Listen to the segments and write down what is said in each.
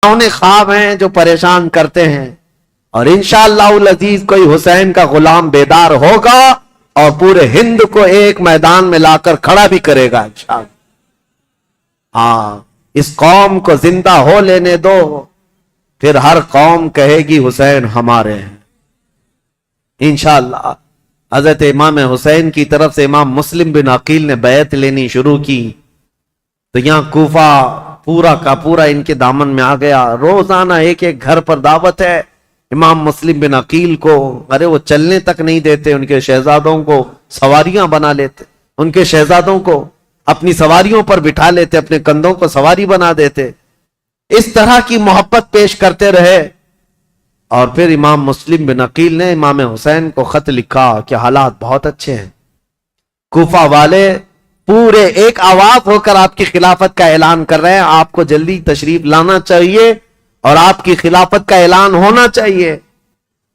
انہیں خواب ہیں جو پریشان کرتے ہیں، اور انشاءاللہ العزیز کوئی حسین کا غلام بیدار ہوگا اور پورے ہند کو ایک میدان میں لا کر کھڑا بھی کرے گا انشاءاللہ۔ ہاں، اس قوم کو زندہ ہو لینے دو، پھر ہر قوم کہے گی حسین ہمارے ہیں انشاءاللہ۔ حضرت امام حسین کی طرف سے امام مسلم بن عقیل نے بیعت لینی شروع کی تو یہاں کوفہ پورا کا پورا ان کے دامن میں آ گیا۔ روزانہ ایک ایک گھر پر دعوت ہے امام مسلم بن عقیل کو، ارے وہ چلنے تک نہیں دیتے، ان کے شہزادوں کو سواریاں بنا لیتے، ان کے شہزادوں کو اپنی سواریوں پر بٹھا لیتے، اپنے کندھوں کو سواری بنا دیتے، اس طرح کی محبت پیش کرتے رہے۔ اور پھر امام مسلم بن عقیل نے امام حسین کو خط لکھا کہ حالات بہت اچھے ہیں، کوفہ والے پورے ایک آواز ہو کر آپ کی خلافت کا اعلان کر رہے ہیں، آپ کو جلدی تشریف لانا چاہیے اور آپ کی خلافت کا اعلان ہونا چاہیے۔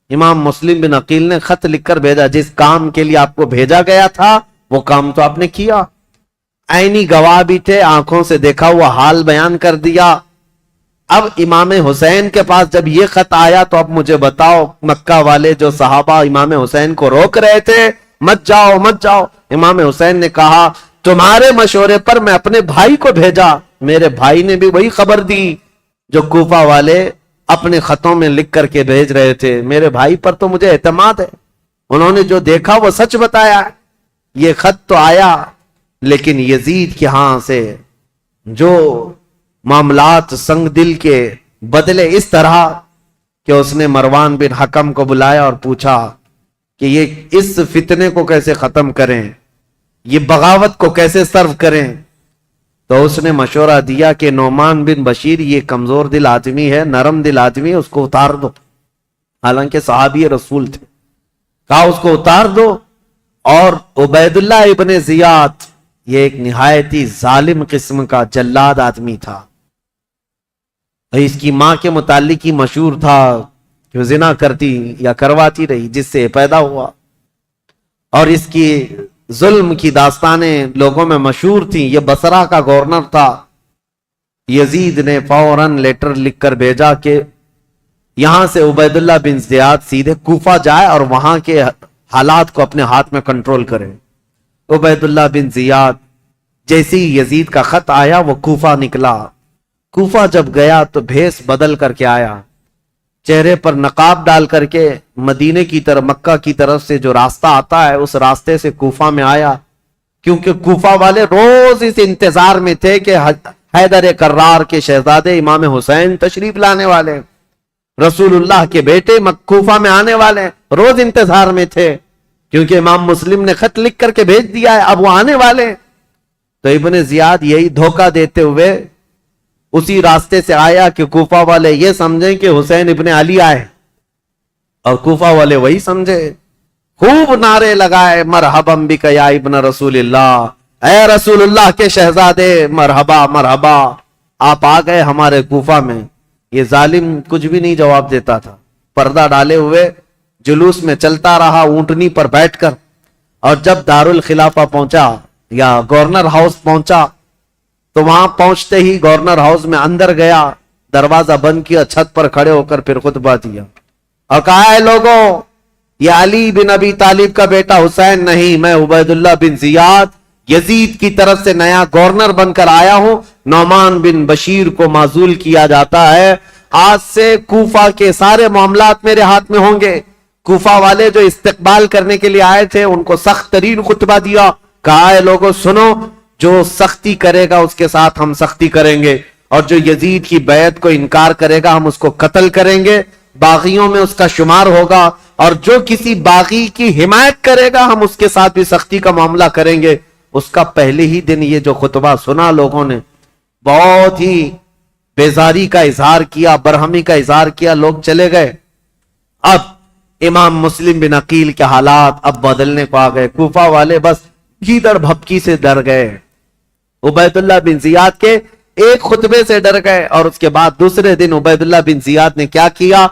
امام مسلم بن عقیل نے خط لکھ کر بھیجا، جس کام کے لیے آپ کو بھیجا گیا تھا وہ کام تو آپ نے کیا، عینی گواہ بھی تھے، آنکھوں سے دیکھا ہوا حال بیان کر دیا۔ اب امام حسین کے پاس جب یہ خط آیا تو اب مجھے بتاؤ، مکہ والے جو صحابہ امام حسین کو روک رہے تھے مت جاؤ مت جاؤ، امام حسین نے کہا تمہارے مشورے پر میں اپنے بھائی کو بھیجا، میرے بھائی نے بھی وہی خبر دی جو کوفہ والے اپنے خطوں میں لکھ کر کے بھیج رہے تھے، میرے بھائی پر تو مجھے اعتماد ہے، انہوں نے جو دیکھا وہ سچ بتایا۔ یہ خط تو آیا لیکن یزید کے ہاں سے جو معاملات سنگ دل کے بدلے اس طرح کہ اس نے مروان بن حکم کو بلایا اور پوچھا کہ یہ اس فتنے کو کیسے ختم کریں، یہ بغاوت کو کیسے سرو کریں۔ تو اس نے مشورہ دیا کہ نعمان بن بشیر یہ کمزور دل آدمی ہے، نرم دل آدمی ہے، اس کو اتار دو، حالانکہ صحابی رسول تھے، کہا اس کو اتار دو۔ اور عبید اللہ ابن زیاد یہ ایک نہایتی ظالم قسم کا جلاد آدمی تھا، اس کی ماں کے متعلق ہی مشہور تھا کہ وہ زنا کرتی یا کرواتی رہی جس سے پیدا ہوا، اور اس کی ظلم کی داستانیں لوگوں میں مشہور تھیں۔ یہ بصرہ کا گورنر تھا۔ یزید نے فوراً لیٹر لکھ کر بھیجا کہ یہاں سے عبید اللہ بن زیاد سیدھے کوفہ جائے اور وہاں کے حالات کو اپنے ہاتھ میں کنٹرول کرے۔ عبید اللہ بن زیاد جیسے ہی یزید کا خط آیا وہ کوفہ نکلا۔ کوفہ جب گیا تو بھیس بدل کر کے آیا، چہرے پر نقاب ڈال کر کے مدینے کی طرف، مکہ کی طرف سے جو راستہ آتا ہے اس راستے سے کوفہ میں آیا، کیونکہ کوفہ والے روز اس انتظار میں تھے کہ حیدر کرار کے شہزادے امام حسین تشریف لانے والے، رسول اللہ کے بیٹے کوفہ میں آنے والے، روز انتظار میں تھے کیونکہ امام مسلم نے خط لکھ کر کے بھیج دیا ہے، اب وہ آنے والے۔ تو ابن زیاد یہی دھوکہ دیتے ہوئے اسی راستے سے آیا کہ کوفہ والے یہ سمجھیں کہ حسین ابن علی آئے، اور کوفہ والے وہی سمجھے، خوب نعرے لگائے مرحبا بک یا ابن رسول اللہ، اے رسول اللہ کے شہزادے مرحبا مرحبا، آپ آ گئے ہمارے کوفہ میں۔ یہ ظالم کچھ بھی نہیں جواب دیتا تھا، پردہ ڈالے ہوئے جلوس میں چلتا رہا اونٹنی پر بیٹھ کر، اور جب دارالخلافہ پہنچا یا گورنر ہاؤس پہنچا تو وہاں پہنچتے ہی گورنر ہاؤس میں اندر گیا، دروازہ بند کیا، چھت پر کھڑے ہو کر پھر خطبہ دیا اور کہا ہے لوگوں، یہ علی بن ابی طالب کا بیٹا حسین نہیں، میں عبید اللہ بن زیاد یزید کی طرف سے نیا گورنر بن کر آیا ہوں، نعمان بن بشیر کو معزول کیا جاتا ہے، آج سے کوفہ کے سارے معاملات میرے ہاتھ میں ہوں گے۔ کوفہ والے جو استقبال کرنے کے لیے آئے تھے ان کو سخت ترین خطبہ دیا، کہا ہے لوگوں سنو، جو سختی کرے گا اس کے ساتھ ہم سختی کریں گے، اور جو یزید کی بیعت کو انکار کرے گا ہم اس کو قتل کریں گے، باغیوں میں اس کا شمار ہوگا، اور جو کسی باغی کی حمایت کرے گا ہم اس کے ساتھ بھی سختی کا معاملہ کریں گے۔ اس کا پہلے ہی دن یہ جو خطبہ سنا لوگوں نے بہت ہی بیزاری کا اظہار کیا، برہمی کا اظہار کیا، لوگ چلے گئے۔ اب امام مسلم بن عقیل کے حالات اب بدلنے کو آ گئے، کوفہ والے بس گیدڑ بھپکی سے ڈر گئے، عبید اللہ بن زیاد کے ایک خطبے سے ڈر گئے، اور اس کے بعد دوسرے دن عبید اللہ بن زیاد نے کیا کیا،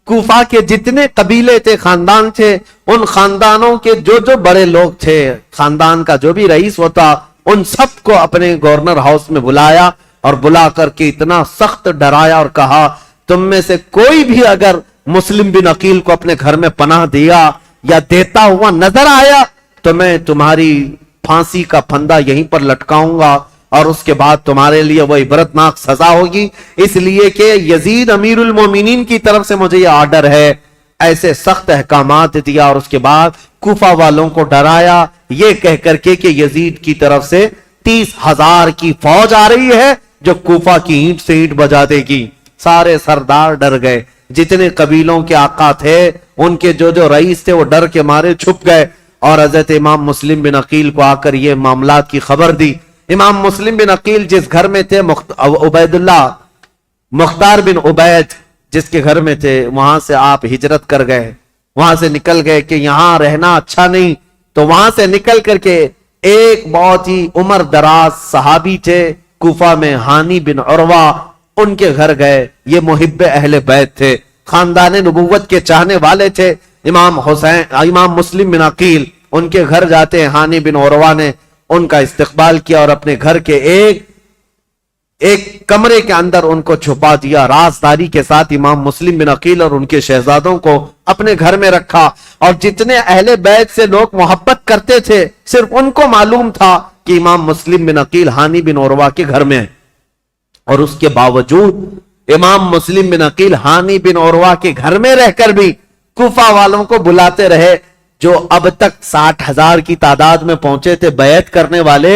کوفہ کے جتنے قبیلے تھے، خاندان تھے، ان خاندانوں کے جو بڑے لوگ تھے، خاندان کا جو بھی رئیس ہوتا، ان سب کو اپنے گورنر ہاؤس میں بلایا اور بلا کر کے اتنا سخت ڈرایا اور کہا تم میں سے کوئی بھی اگر مسلم بن عقیل کو اپنے گھر میں پناہ دیا یا دیتا ہوا نظر آیا تو میں تمہاری پھانسی کا پھندا یہیں پر لٹکاؤں گا اور اس کے بعد تمہارے لیے وہ عبرتناک سزا ہوگی، اس لیے کہ یزید امیر المومنین کی طرف سے مجھے یہ آرڈر ہے۔ ایسے سخت احکامات دیا اور اس کے بعد کوفہ والوں کو ڈرایا یہ کہہ کر کے کہ یزید کی طرف سے 30,000 کی فوج آ رہی ہے جو کوفہ کی اینٹ سے اینٹ بجا دے گی۔ سارے سردار ڈر گئے، جتنے قبیلوں کے آقا تھے ان کے جو رئیس تھے وہ ڈر کے مارے چھپ گئے، اور حضرت امام مسلم بن عقیل کو آ کر یہ معاملات کی خبر دی۔ امام مسلم بن عقیل جس گھر میں تھے عبید اللہ مختار بن عبید جس کے گھر میں تھے، وہاں سے آپ ہجرت کر گئے، وہاں سے نکل گئے کہ یہاں رہنا اچھا نہیں، تو وہاں سے نکل کر کے ایک بہت ہی عمر دراز صحابی تھے کوفہ میں، ہانی بن عروہ، ان کے گھر گئے۔ یہ محب اہل بیت تھے، خاندان نبوت کے چاہنے والے تھے۔ امام مسلم بن عقیل ان کے گھر جاتے ہیں، ہانی بن عروہ نے ان کا استقبال کیا اور اپنے گھر کے ایک کمرے کے اندر ان کو چھپا دیا، رازداری کے ساتھ امام مسلم بن عقیل اور ان کے شہزادوں کو اپنے گھر میں رکھا، اور جتنے اہل بیت سے لوگ محبت کرتے تھے صرف ان کو معلوم تھا کہ امام مسلم بن عقیل ہانی بن عروہ کے گھر میں ہے، اور اس کے باوجود امام مسلم بن عقیل ہانی بن عروہ کے گھر میں رہ کر بھی کوفہ والوں کو بلاتے رہے، جو اب تک 60,000 کی تعداد میں پہنچے تھے بیعت کرنے والے۔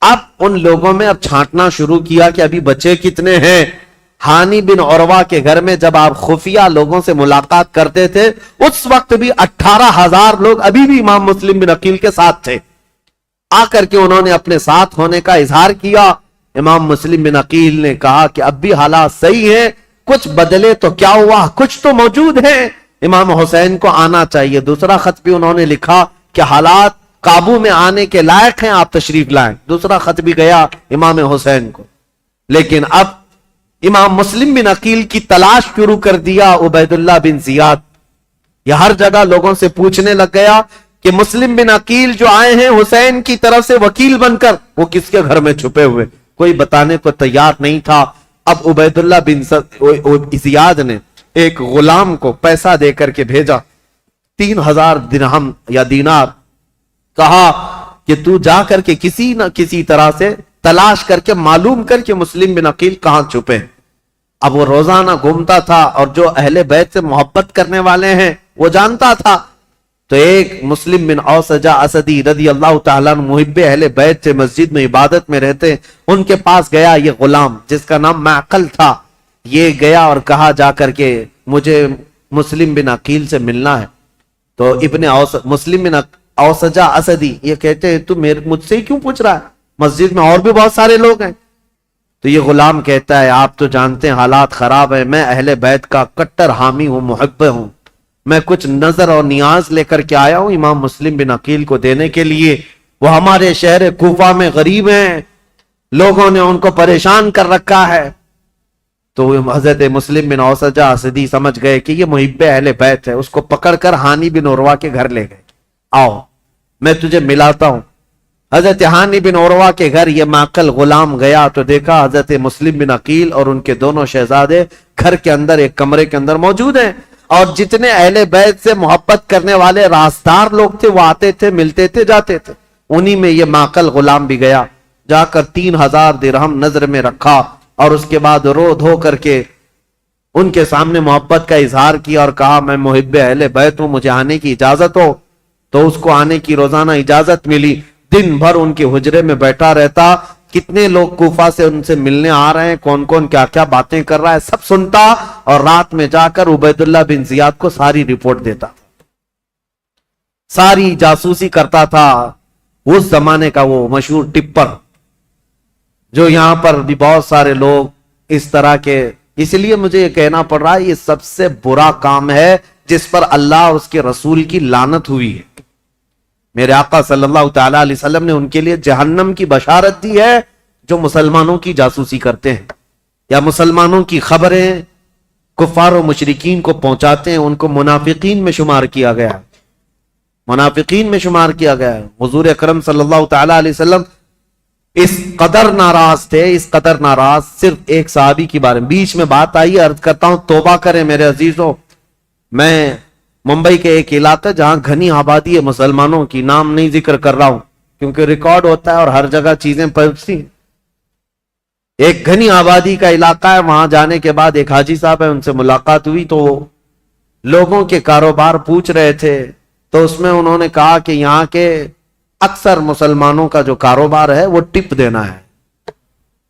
اب ان لوگوں میں اب چھانٹنا شروع کیا کہ ابھی بچے کتنے ہیں۔ ہانی بن عروہ کے گھر میں جب آپ خفیہ لوگوں سے ملاقات کرتے تھے اس وقت بھی 18,000 لوگ ابھی بھی امام مسلم بن عقیل کے ساتھ تھے۔ آ کر کے انہوں نے اپنے ساتھ ہونے کا اظہار کیا۔ امام مسلم بن عقیل نے کہا کہ اب بھی حالات صحیح ہیں، کچھ بدلے تو کیا ہوا، کچھ تو موجود ہیں، امام حسین کو آنا چاہیے۔ دوسرا خط بھی انہوں نے لکھا کہ حالات قابو میں آنے کے لائق ہیں، آپ تشریف لائیں۔ دوسرا خط بھی گیا امام حسین کو، لیکن اب امام مسلم بن عقیل کی تلاش شروع کر دیا عبید اللہ بن زیاد۔ یہ ہر جگہ لوگوں سے پوچھنے لگ گیا کہ مسلم بن عقیل جو آئے ہیں حسین کی طرف سے وکیل بن کر، وہ کس کے گھر میں چھپے ہوئے، کوئی بتانے کو تیار نہیں تھا۔ اب عبید اللہ بن زیاد نے ایک غلام کو پیسہ دے کر کے بھیجا، 3,000 درہم یا دینار، کہا کہ تو جا کر کے کسی نہ کسی طرح سے تلاش کر کے معلوم کر کہ مسلم بن عقیل کہاں چھپے۔ اب وہ روزانہ گھومتا تھا اور جو اہل بیت سے محبت کرنے والے ہیں وہ جانتا تھا، تو ایک مسلم بن اوسجہ اسدی رضی اللہ تعالیٰ محب اہل بیت سے مسجد میں عبادت میں رہتے، ان کے پاس گیا یہ غلام جس کا نام معقل تھا۔ یہ گیا اور کہا جا کر کے مجھے مسلم بن عقیل سے ملنا ہے۔ تو مسلم بن اوسجہ اسدی یہ کہتے ہیں تو مجھ سے ہی کیوں پوچھ رہا ہے، مسجد میں اور بھی بہت سارے لوگ ہیں۔ تو یہ غلام کہتا ہے آپ تو جانتے ہیں حالات خراب ہیں، میں اہل بیت کا کٹر حامی ہوں، محب ہوں، میں کچھ نظر اور نیاز لے کر کے آیا ہوں امام مسلم بن عقیل کو دینے کے لیے، وہ ہمارے شہر کوفہ میں غریب ہیں، لوگوں نے ان کو پریشان کر رکھا ہے۔ تو حضرت مسلم بن اوسجہ اسدی سمجھ گئے کہ یہ محب اہل بیت ہے، اس کو پکڑ کر ہانی بن عروہ کے گھر لے گئے، آؤ میں تجھے ملاتا ہوں۔ حضرت ہانی بن عروہ کے گھر یہ معقل غلام گیا تو دیکھا حضرت مسلم بن عقیل اور ان کے دونوں شہزادے گھر کے اندر ایک کمرے کے اندر موجود ہیں، اور جتنے اہل بیت سے محبت کرنے والے رازدار لوگ تھے وہ آتے تھے، ملتے تھے، جاتے تھے۔ انہی میں یہ معقل غلام بھی گیا، جا کر 3,000 درہم نظر میں رکھا اور اس کے بعد رو دھو کر کے ان کے سامنے محبت کا اظہار کیا اور کہا میں محب اہل بیت ہوں، مجھے آنے کی اجازت ہو۔ تو اس کو آنے کی روزانہ اجازت ملی، دن بھر ان کے حجرے میں بیٹھا رہتا، کتنے لوگ کوفہ سے ان سے ملنے آ رہے ہیں، کون کون کیا کیا باتیں کر رہا ہے سب سنتا، اور رات میں جا کر عبید اللہ بن زیاد کو ساری رپورٹ دیتا، ساری جاسوسی کرتا تھا۔ اس زمانے کا وہ مشہور ٹپر جو یہاں پر بھی بہت سارے لوگ اس طرح کے، اس لیے مجھے یہ کہنا پڑ رہا ہے یہ سب سے برا کام ہے جس پر اللہ اور اس کے رسول کی لعنت ہوئی ہے۔ میرے آقا صلی اللہ تعالی علیہ وسلم نے ان کے لیے جہنم کی بشارت دی ہے جو مسلمانوں کی جاسوسی کرتے ہیں یا مسلمانوں کی خبریں کفار و مشرکین کو پہنچاتے ہیں، ان کو منافقین میں شمار کیا گیا ہے، منافقین میں شمار کیا گیا ہے۔ حضور اکرم صلی اللہ تعالی علیہ وسلم اس قدر ناراض تھے، اس قدر ناراض، صرف ایک صحابی کی بارے میں بیچ میں بات آئی، عرض کرتا ہوں توبہ کریں میرے عزیزوں۔ میں ممبئی کے ایک علاقہ جہاں گھنی آبادی ہے مسلمانوں کی، نام نہیں ذکر کر رہا ہوں کیونکہ ریکارڈ ہوتا ہے اور ہر جگہ چیزیں پہنچتی ہیں، ایک گھنی آبادی کا علاقہ ہے۔ وہاں جانے کے بعد ایک حاجی صاحب ہے، ان سے ملاقات ہوئی تو لوگوں کے کاروبار پوچھ رہے تھے، تو اس میں انہوں نے کہا کہ یہاں کے اکثر مسلمانوں کا جو کاروبار ہے وہ ٹپ دینا ہے،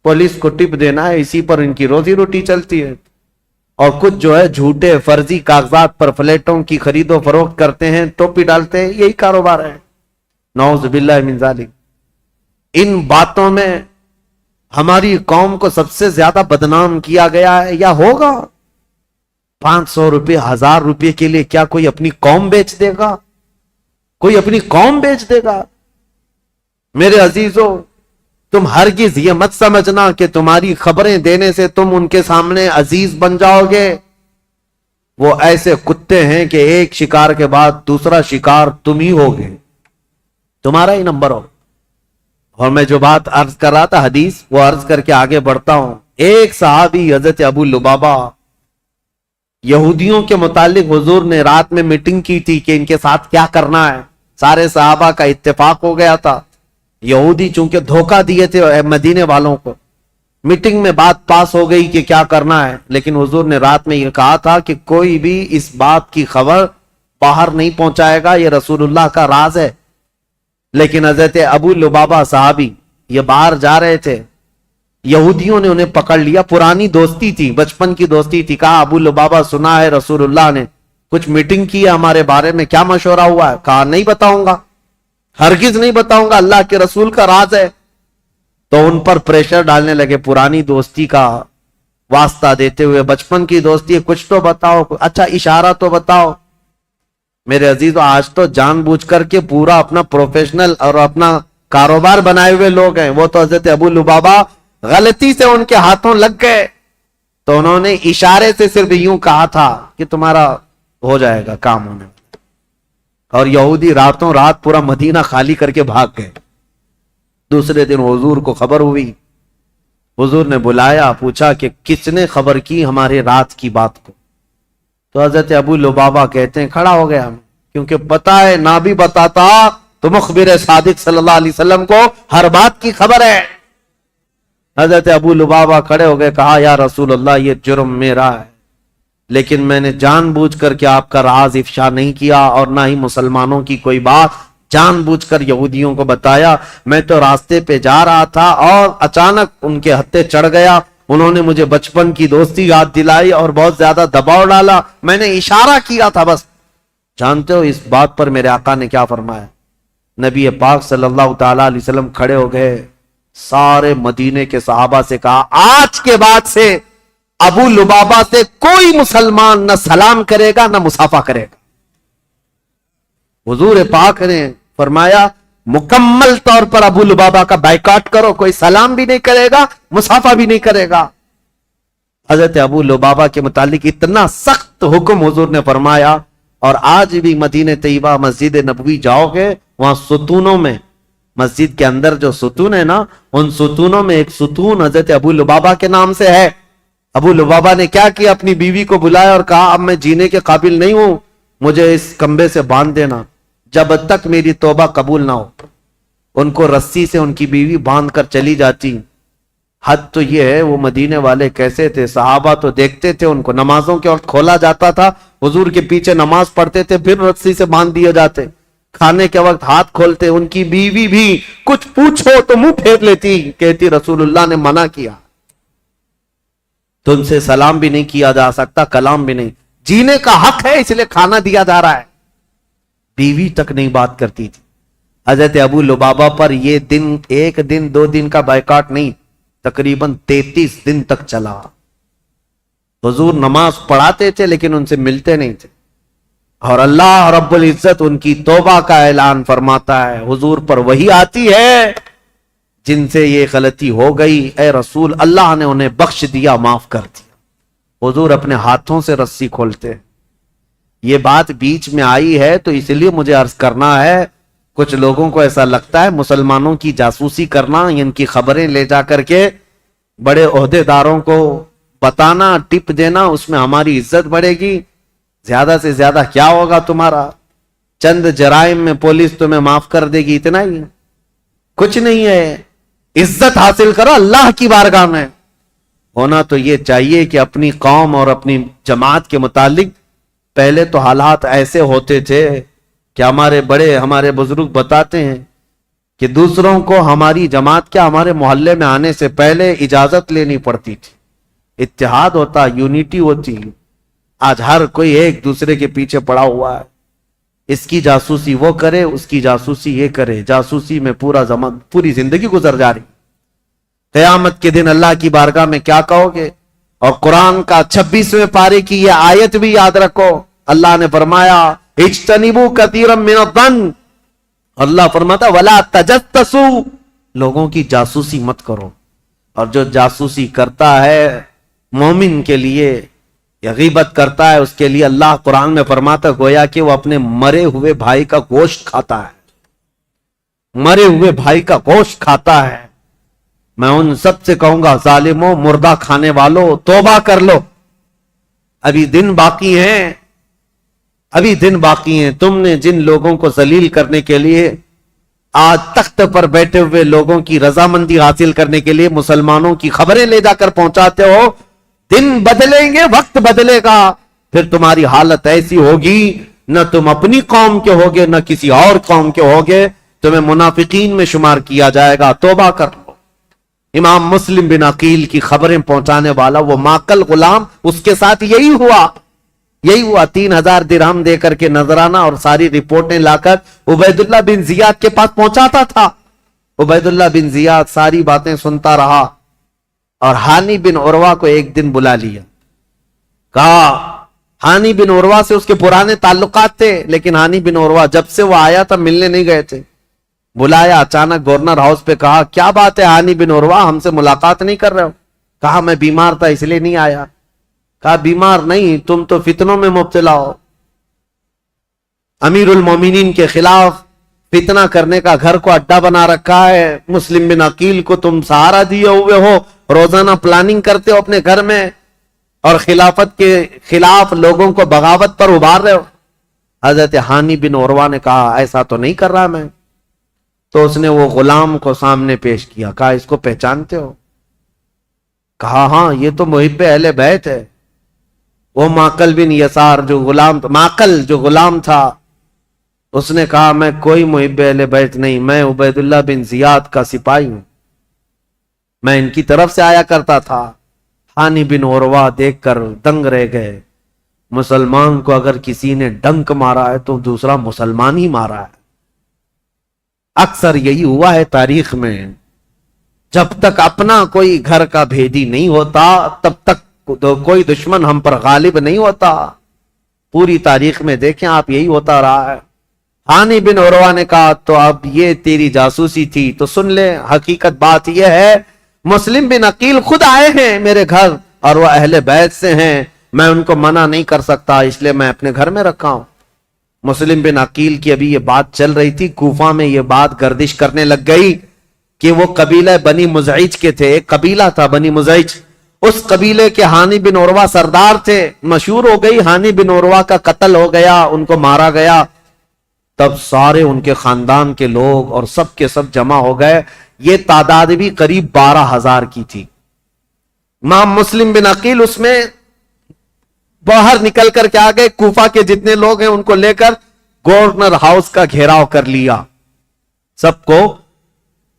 پولیس کو ٹپ دینا ہے، اسی پر ان کی روزی روٹی چلتی ہے، اور کچھ جو ہے جھوٹے فرضی کاغذات پر فلیٹوں کی خرید و فروخت کرتے ہیں، ٹوپی ڈالتے ہیں، یہی کاروبار ہے۔ نعوذ باللہ من ذالک۔ ان باتوں میں ہماری قوم کو سب سے زیادہ بدنام کیا گیا ہے یا ہوگا۔ 500 روپے 1000 روپے کے لیے کیا کوئی اپنی قوم بیچ دے گا؟ کوئی اپنی قوم بیچ دے گا؟ میرے عزیزوں، تم ہرگز یہ مت سمجھنا کہ تمہاری خبریں دینے سے تم ان کے سامنے عزیز بن جاؤ گے۔ وہ ایسے کتے ہیں کہ ایک شکار کے بعد دوسرا شکار تم ہی ہوگے، تمہارا ہی نمبر ہو۔ اور میں جو بات عرض کر رہا تھا حدیث، وہ عرض کر کے آگے بڑھتا ہوں۔ ایک صحابی حضرت ابو لبابہ، یہودیوں کے متعلق حضور نے رات میں میٹنگ کی تھی کہ ان کے ساتھ کیا کرنا ہے، سارے صحابہ کا اتفاق ہو گیا تھا۔ یہودی چونکہ دھوکہ دیے تھے مدینے والوں کو، میٹنگ میں بات پاس ہو گئی کہ کیا کرنا ہے، لیکن حضور نے رات میں یہ کہا تھا کہ کوئی بھی اس بات کی خبر باہر نہیں پہنچائے گا، یہ رسول اللہ کا راز ہے۔ لیکن حضرت ابو لبابہ صحابی یہ باہر جا رہے تھے، یہودیوں نے انہیں پکڑ لیا، پرانی دوستی تھی، بچپن کی دوستی تھی۔ کہا ابو لبابہ سنا ہے رسول اللہ نے کچھ میٹنگ کی ہے ہمارے بارے میں، کیا مشورہ ہوا ہے؟ کہا نہیں بتاؤں گا، ہرگز نہیں بتاؤں گا، اللہ کے رسول کا راز ہے۔ تو ان پر پریشر ڈالنے لگے، پرانی دوستی کا واسطہ دیتے ہوئے، بچپن کی دوستی ہے، کچھ تو بتاؤ، اچھا اشارہ تو بتاؤ۔ میرے عزیزو، آج تو جان بوجھ کر کے پورا اپنا پروفیشنل اور اپنا کاروبار بنائے ہوئے لوگ ہیں، وہ تو حضرت ابو لبابہ غلطی سے ان کے ہاتھوں لگ گئے، تو انہوں نے اشارے سے صرف یوں کہا تھا کہ تمہارا ہو جائے گا کام ہونے، اور یہودی راتوں رات پورا مدینہ خالی کر کے بھاگ گئے۔ دوسرے دن حضور کو خبر ہوئی، حضور نے بلایا، پوچھا کہ کس نے خبر کی ہمارے رات کی بات کو؟ تو حضرت ابو لبابہ کہتے ہیں کھڑا ہو گیا، کیونکہ پتا ہے نہ بھی بتاتا تو مخبر صادق صلی اللہ علیہ وسلم کو ہر بات کی خبر ہے۔ حضرت ابو لبابہ کھڑے ہو گئے، کہا یا رسول اللہ یہ جرم میرا ہے، لیکن میں نے جان بوجھ کر کے آپ کا راز افشا نہیں کیا، اور نہ ہی مسلمانوں کی کوئی بات جان بوجھ کر یہودیوں کو بتایا۔ میں تو راستے پہ جا رہا تھا اور اچانک ان کے ہتھے چڑھ گیا، انہوں نے مجھے بچپن کی دوستی یاد دلائی اور بہت زیادہ دباؤ ڈالا، میں نے اشارہ کیا تھا بس۔ جانتے ہو اس بات پر میرے آقا نے کیا فرمایا؟ نبی پاک صلی اللہ تعالی علیہ وسلم کھڑے ہو گئے، سارے مدینے کے صحابہ سے کہا آج کے بعد سے ابو لبابہ سے کوئی مسلمان نہ سلام کرے گا نہ مصافحہ کرے گا۔ حضور پاک نے فرمایا مکمل طور پر ابو لبابہ کا بائیکاٹ کرو، کوئی سلام بھی نہیں کرے گا، مصافحہ بھی نہیں کرے گا۔ حضرت ابو لبابہ کے متعلق اتنا سخت حکم حضور نے فرمایا، اور آج بھی مدینہ طیبہ مسجد نبوی جاؤ گے، وہاں ستونوں میں، مسجد کے اندر جو ستون ہے نا، ان ستونوں میں ایک ستون حضرت ابو لبابہ کے نام سے ہے۔ ابو لبابہ نے کیا کیا؟ اپنی بیوی کو بلایا اور کہا اب میں جینے کے قابل نہیں ہوں، مجھے اس کمبے سے باندھ دینا جب تک میری توبہ قبول نہ ہو۔ ان کو رسی سے ان کی بیوی باندھ کر چلی جاتی۔ حد تو یہ ہے وہ مدینے والے کیسے تھے، صحابہ تو دیکھتے تھے ان کو، نمازوں کے وقت کھولا جاتا تھا، حضور کے پیچھے نماز پڑھتے تھے، پھر رسی سے باندھ دیے جاتے، کھانے کے وقت ہاتھ کھولتے، ان کی بیوی بھی کچھ پوچھو تو منہ پھیر لیتی، کہتی رسول اللہ نے منع کیا، تم سے سلام بھی نہیں کیا جا سکتا، کلام بھی نہیں، جینے کا حق ہے اس لیے کھانا دیا جا رہا ہے۔ بیوی تک نہیں بات کرتی تھی۔ حضرت ابو لبابہ پر یہ دن ایک دن دو دن کا بائیکاٹ نہیں، تقریباً 33 دن تک چلا۔ حضور نماز پڑھاتے تھے لیکن ان سے ملتے نہیں تھے، اور اللہ رب العزت ان کی توبہ کا اعلان فرماتا ہے، حضور پر وحی آتی ہے جن سے یہ غلطی ہو گئی، اے رسول اللہ نے انہیں بخش دیا، معاف کر دیا۔ حضور اپنے ہاتھوں سے رسی کھولتے ہیں۔ یہ بات بیچ میں آئی ہے تو اس لیے مجھے عرض کرنا ہے کچھ لوگوں کو ایسا لگتا ہے مسلمانوں کی جاسوسی کرنا، ان کی خبریں لے جا کر کے بڑے عہدے داروں کو بتانا، ٹپ دینا، اس میں ہماری عزت بڑھے گی. زیادہ سے زیادہ کیا ہوگا تمہارا؟ چند جرائم میں پولیس تمہیں معاف کر دے گی، اتنا ہی، کچھ نہیں ہے. عزت حاصل کرو اللہ کی بارگاہ میں. ہونا تو یہ چاہیے کہ اپنی قوم اور اپنی جماعت کے متعلق پہلے تو حالات ایسے ہوتے تھے کہ ہمارے بڑے، ہمارے بزرگ بتاتے ہیں کہ دوسروں کو ہماری جماعت کیا ہمارے محلے میں آنے سے پہلے اجازت لینی پڑتی تھی. اتحاد ہوتا، یونٹی ہوتی. آج ہر کوئی ایک دوسرے کے پیچھے پڑا ہوا ہے. اس کی جاسوسی وہ کرے، اس کی جاسوسی یہ کرے، جاسوسی میں پوری زندگی گزر جا رہی. قیامت کے دن اللہ کی بارگاہ میں کیا کہو گے؟ اور قرآن کا 26ویں پارے کی یہ آیت بھی یاد رکھو. اللہ نے فرمایا اجتنبوا کثیرا من الظن، اللہ فرماتا ولا تجسسوا، لوگوں کی جاسوسی مت کرو. اور جو جاسوسی کرتا ہے مومن کے لیے یا غیبت کرتا ہے اس کے لیے اللہ قرآن میں فرماتا گویا کہ وہ اپنے مرے ہوئے بھائی کا گوشت کھاتا ہے. مرے ہوئے بھائی کا گوشت کھاتا ہے. میں ان سب سے کہوں گا ظالموں، مردہ کھانے والوں، توبہ کر لو. ابھی دن باقی ہیں، ابھی دن باقی ہیں. تم نے جن لوگوں کو ذلیل کرنے کے لیے آج تخت پر بیٹھے ہوئے لوگوں کی رضامندی حاصل کرنے کے لیے مسلمانوں کی خبریں لے جا کر پہنچاتے ہو، دن بدلیں گے، وقت بدلے گا، پھر تمہاری حالت ایسی ہوگی نہ تم اپنی قوم کے ہوگے نہ کسی اور قوم کے ہوگے، تمہیں منافقین میں شمار کیا جائے گا. توبہ کر لو. امام مسلم بن عقیل کی خبریں پہنچانے والا وہ ماکل غلام، اس کے ساتھ یہی ہوا. 3000 درہم دے کر کے نذرانہ اور ساری رپورٹیں لا کر عبید اللہ بن زیاد کے پاس پہنچاتا تھا. عبید اللہ بن زیاد ساری باتیں سنتا رہا اور ہانی بن عروہ کو ایک دن بلا لیا. کہا ہانی بن عروہ سے اس کے پرانے تعلقات تھے، لیکن ہانی بن عروہ جب سے وہ آیا تھا ملنے نہیں گئے تھے. بلایا اچانک گورنر ہاؤس پہ، کہا کیا بات ہے ہانی بن عروہ، ہم سے ملاقات نہیں کر رہے ہو؟ کہا میں بیمار تھا اس لیے نہیں آیا. کہا بیمار نہیں، تم تو فتنوں میں مبتلا ہو. امیر المومنین کے خلاف فتنہ کرنے کا گھر کو اڈا بنا رکھا ہے. مسلم بن عقیل کو تم سہارا دیے ہوئے ہو، روزانہ پلاننگ کرتے ہو اپنے گھر میں اور خلافت کے خلاف لوگوں کو بغاوت پر ابھار رہے ہو. حضرت ہانی بن عروہ نے کہا ایسا تو نہیں کر رہا میں. تو اس نے وہ غلام کو سامنے پیش کیا. کہا اس کو پہچانتے ہو؟ کہا ہاں یہ تو محب اہل بیت ہے. وہ ماکل بن یسار جو غلام تھا، اس نے کہا میں کوئی محب اہل بیت نہیں، میں عبید اللہ بن زیاد کا سپاہی ہوں، میں ان کی طرف سے آیا کرتا تھا. ہانی بن عروہ دیکھ کر دنگ رہ گئے. مسلمان کو اگر کسی نے ڈنک مارا ہے تو دوسرا مسلمان ہی مارا ہے. اکثر یہی ہوا ہے تاریخ میں. جب تک اپنا کوئی گھر کا بھیدی نہیں ہوتا تب تک کوئی دشمن ہم پر غالب نہیں ہوتا. پوری تاریخ میں دیکھیں آپ یہی ہوتا رہا ہے. ہانی بن عروہ نے کہا تو اب یہ تیری جاسوسی تھی تو سن لے، حقیقت بات یہ ہے مسلم بن عقیل خود آئے ہیں میرے گھر اور وہ اہل بیت سے ہیں، میں ان کو منع نہیں کر سکتا اس لیے میں اپنے گھر میں رکھا ہوں. مسلم بن عقیل کی ابھی یہ بات چل رہی تھی، کوفہ میں یہ بات گردش کرنے لگ گئی کہ وہ قبیلہ بنی مزعج کے تھے. ایک قبیلہ تھا بنی مزعج، اس قبیلے کے ہانی بن عروہ سردار تھے. مشہور ہو گئی ہانی بن عروہ کا قتل ہو گیا، ان کو مارا گیا. تب سارے ان کے خاندان کے لوگ اور سب کے سب جمع ہو گئے. یہ تعداد بھی قریب 12,000 کی تھی. امام مسلم بن عقیل اس میں باہر نکل کر کے آگئے. کوفہ کے جتنے لوگ ہیں ان کو لے کر گورنر ہاؤس کا گھیراؤ کر لیا، سب کو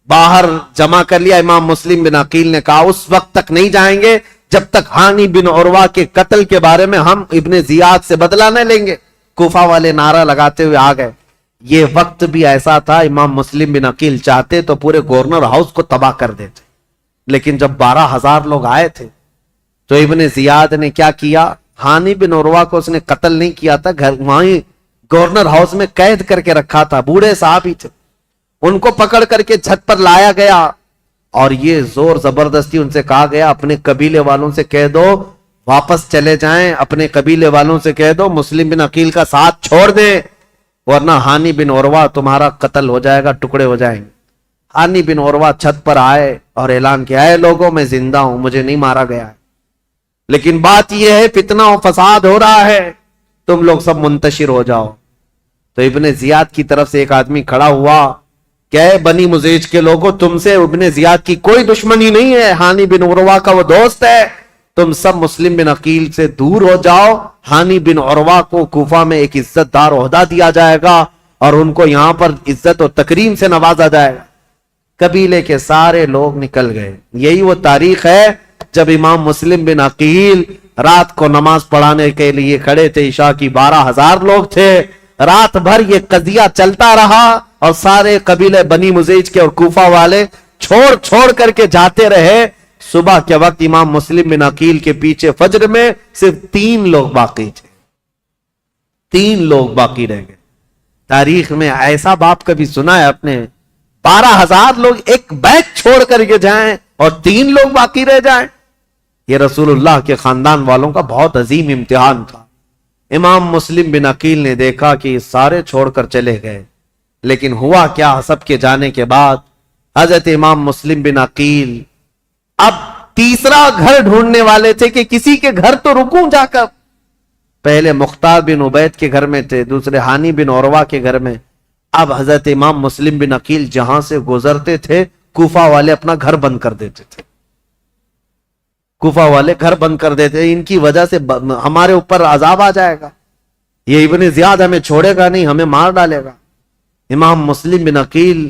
باہر جمع کر لیا. امام مسلم بن عقیل نے کہا اس وقت تک نہیں جائیں گے جب تک ہانی بن عروہ کے قتل کے بارے میں ہم ابن زیاد سے بدلہ نہ لیں گے. کوفہ والے نعرہ لگاتے ہوئے آ گئے. یہ وقت بھی ایسا تھا امام مسلم بن عقیل چاہتے تو پورے گورنر ہاؤس کو تباہ کر دیتے، لیکن جب 12,000 لوگ آئے تھے تو ابن زیاد نے کیا کیا، ہانی بن عروہ کو اس نے قتل نہیں کیا تھا، گھر وہیں گورنر ہاؤس میں قید کر کے رکھا تھا. بوڑھے صاحب ہی تھے، ان کو پکڑ کر کے چھت پر لایا گیا اور یہ زور زبردستی ان سے کہا گیا اپنے قبیلے والوں سے کہہ دو واپس چلے جائیں، اپنے قبیلے والوں سے کہہ دو مسلم بن عقیل کا ساتھ چھوڑ دیں. ورنہ ہانی بن عروہ تمہارا قتل ہو جائے گا، ٹکڑے ہو جائیں گے۔ ہانی بن عروہ چھت پر آئے اور اعلان کیا، اے لوگوں میں زندہ ہوں، مجھے نہیں مارا گیا ہے، لیکن بات یہ ہے فتنہ و فساد ہو رہا ہے، تم لوگ سب منتشر ہو جاؤ۔ تو ابن زیاد کی طرف سے ایک آدمی کھڑا ہوا کہ اے بنی مزیج کے لوگوں، تم سے ابن زیاد کی کوئی دشمنی نہیں ہے، ہانی بن عروہ کا وہ دوست ہے، تم سب مسلم بن عقیل سے دور ہو جاؤ۔ ہانی بن عروہ کو کوفہ میں ایک عزت دار عہدہ دیا جائے گا اور ان کو یہاں پر عزت و تکریم سے نوازا جائے گا۔ قبیلے کے سارے لوگ نکل گئے۔ یہی وہ تاریخ ہے جب امام مسلم بن عقیل رات کو نماز پڑھانے کے لیے کھڑے تھے، عشاء کی 12,000 لوگ تھے، رات بھر یہ قضیہ چلتا رہا اور سارے قبیلے بنی مزیج کے اور کوفہ والے چھوڑ کر کے جاتے رہے۔ صبح کے وقت امام مسلم بن عقیل کے پیچھے فجر میں صرف 3 لوگ باقی تھے، 3 لوگ باقی رہ گئے۔ تاریخ میں ایسا باپ کبھی سنا ہے اپنے 12,000 لوگ ایک بیگ چھوڑ کر کے جائیں اور 3 لوگ باقی رہ جائیں؟ یہ رسول اللہ کے خاندان والوں کا بہت عظیم امتحان تھا۔ امام مسلم بن عقیل نے دیکھا کہ سارے چھوڑ کر چلے گئے، لیکن ہوا کیا، سب کے جانے کے بعد حضرت امام مسلم بن عقیل اب تیسرا گھر ڈھونڈنے والے تھے کہ کسی کے گھر تو رکوں جا کر۔ پہلے مختار بن عبید کے گھر میں تھے، دوسرے ہانی بن عروہ کے گھر میں۔ اب حضرت امام مسلم بن عقیل جہاں سے گزرتے تھے کوفہ والے اپنا گھر بند کر دیتے تھے، کوفہ والے گھر بند کر دیتے، ان کی وجہ سے ہمارے اوپر عذاب آ جائے گا، یہ ابن زیاد ہمیں چھوڑے گا نہیں، ہمیں مار ڈالے گا۔ امام مسلم بن عقیل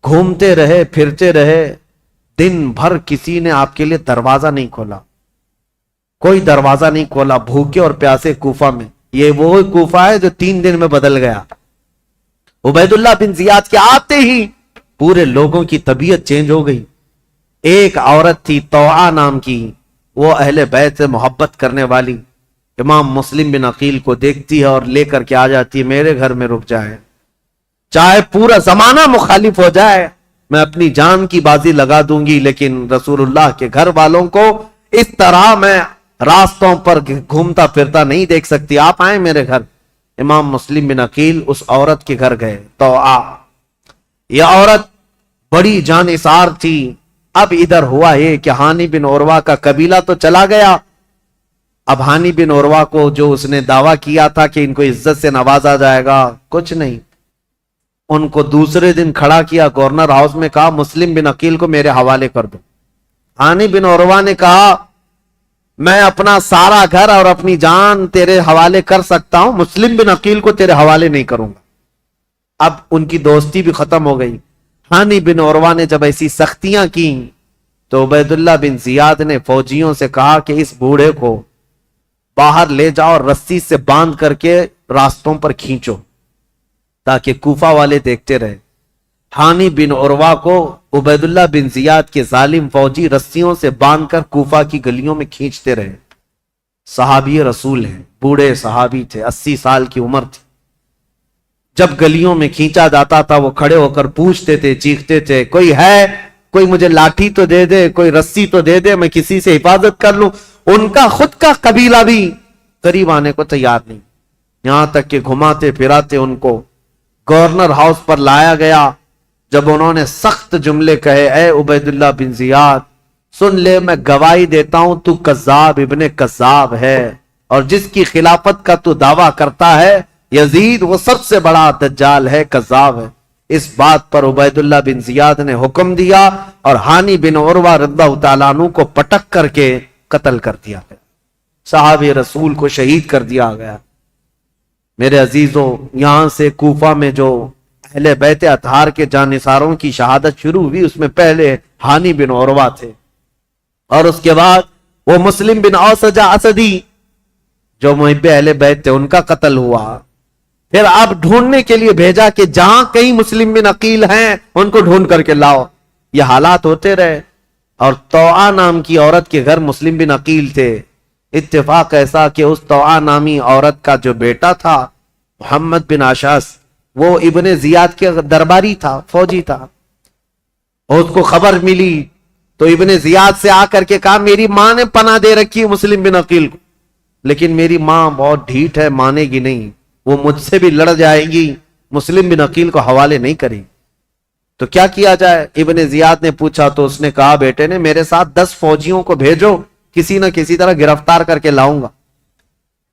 گھومتے رہے، پھرتے رہے، دن بھر کسی نے آپ کے لیے دروازہ نہیں کھولا، کوئی دروازہ نہیں کھولا، بھوکے اور پیاسے کوفہ میں۔ یہ وہ کوفہ ہے جو 3 دن میں بدل گیا۔ عبید اللہ بن زیاد کے آتے ہی پورے لوگوں کی طبیعت چینج ہو گئی۔ ایک عورت تھی طوعا نام کی، وہ اہل بیت سے محبت کرنے والی، امام مسلم بن عقیل کو دیکھتی ہے اور لے کر کے آ جاتی ہے، میرے گھر میں رک جائے، چاہے پورا زمانہ مخالف ہو جائے، میں اپنی جان کی بازی لگا دوں گی، لیکن رسول اللہ کے گھر والوں کو اس طرح میں راستوں پر گھومتا پھرتا نہیں دیکھ سکتی، آپ آئیں میرے گھر۔ امام مسلم بن عقیل اس عورت کے گھر گئے، یہ عورت بڑی جانثار تھی۔ اب ادھر ہوا ہے کہ ہانی بن عروہ کا قبیلہ تو چلا گیا، اب ہانی بن عروہ کو جو اس نے دعویٰ کیا تھا کہ ان کو عزت سے نوازا جائے گا، کچھ نہیں۔ ان کو دوسرے دن کھڑا کیا گورنر ہاؤس میں، کہا مسلم بن عقیل کو میرے حوالے کر دو۔ ہانی بن عروہ نے کہا میں اپنا سارا گھر اور اپنی جان تیرے حوالے کر سکتا ہوں، مسلم بن عقیل کو تیرے حوالے نہیں کروں گا۔ اب ان کی دوستی بھی ختم ہو گئی۔ ہانی بن عروہ نے جب ایسی سختیاں کی تو عبید اللہ بن زیاد نے فوجیوں سے کہا کہ اس بوڑھے کو باہر لے جاؤ اور رسی سے باندھ کر کے راستوں پر کھینچو تاکہ کوفہ والے دیکھتے رہے۔ ہانی بن عروہ کو عبید اللہ بن زیاد کے ظالم فوجی رسیوں سے باندھ کر کوفہ کی گلیوں میں کھینچتے رہے۔ صحابی رسول ہیں، بوڑھے صحابی تھے، 80 سال کی عمر تھی۔ جب گلیوں میں کھینچا جاتا تھا وہ کھڑے ہو کر پوچھتے تھے، چیختے تھے، کوئی ہے، کوئی مجھے لاٹھی تو دے دے، کوئی رسی تو دے دے، میں کسی سے حفاظت کر لوں۔ ان کا خود کا قبیلہ بھی قریب آنے کو تیار نہیں، یہاں تک کہ گھماتے پھراتے ان کو گورنر ہاؤس پر لایا گیا۔ جب انہوں نے سخت جملے کہے، اے عبید اللہ بن زیاد سن لے، میں گواہی دیتا ہوں تو کذاب ابن کذاب ہے، اور جس کی خلافت کا تو دعویٰ کرتا ہے یزید، وہ سب سے بڑا دجال ہے، کذاب ہے۔ اس بات پر عبید اللہ بن زیاد نے حکم دیا اور ہانی بن عروہ رضی اللہ تعالیٰ عنہ کو پٹک کر کے قتل کر دیا گیا، صحابی رسول کو شہید کر دیا گیا۔ میرے عزیزوں، یہاں سے کوفہ میں جو اہل بیت اطہار کے جانثاروں کی شہادت شروع ہوئی، اس میں پہلے ہانی بن عروہ تھے، اور اس کے بعد وہ مسلم بن اوسجہ اسدی جو محب اہل بیت تھے، ان کا قتل ہوا۔ پھر آپ ڈھونڈنے کے لیے بھیجا کہ جہاں کئی مسلم بن عقیل ہیں ان کو ڈھونڈ کر کے لاؤ۔ یہ حالات ہوتے رہے، اور طوعا نام کی عورت کے گھر مسلم بن عقیل تھے۔ اتفاق ایسا کہ اس طوعا نامی عورت کا جو بیٹا تھا محمد بن اشعث، وہ ابن زیاد کے درباری تھا، فوجی تھا، اور اس کو خبر ملی تو ابن زیاد سے آ کر کے کہا میری ماں نے پناہ دے رکھی ہے مسلم بن عقیل کو، لیکن میری ماں بہت ڈھیٹ ہے، مانے گی نہیں۔ وہ مجھ سے بھی لڑ جائے گی، مسلم بن عقیل کو حوالے نہیں کرے گی، تو کیا کیا جائے؟ ابن زیاد نے پوچھا تو اس نے کہا بیٹے نے میرے ساتھ 10 فوجیوں کو بھیجو، کسی نہ کسی طرح گرفتار کر کے لاؤں گا۔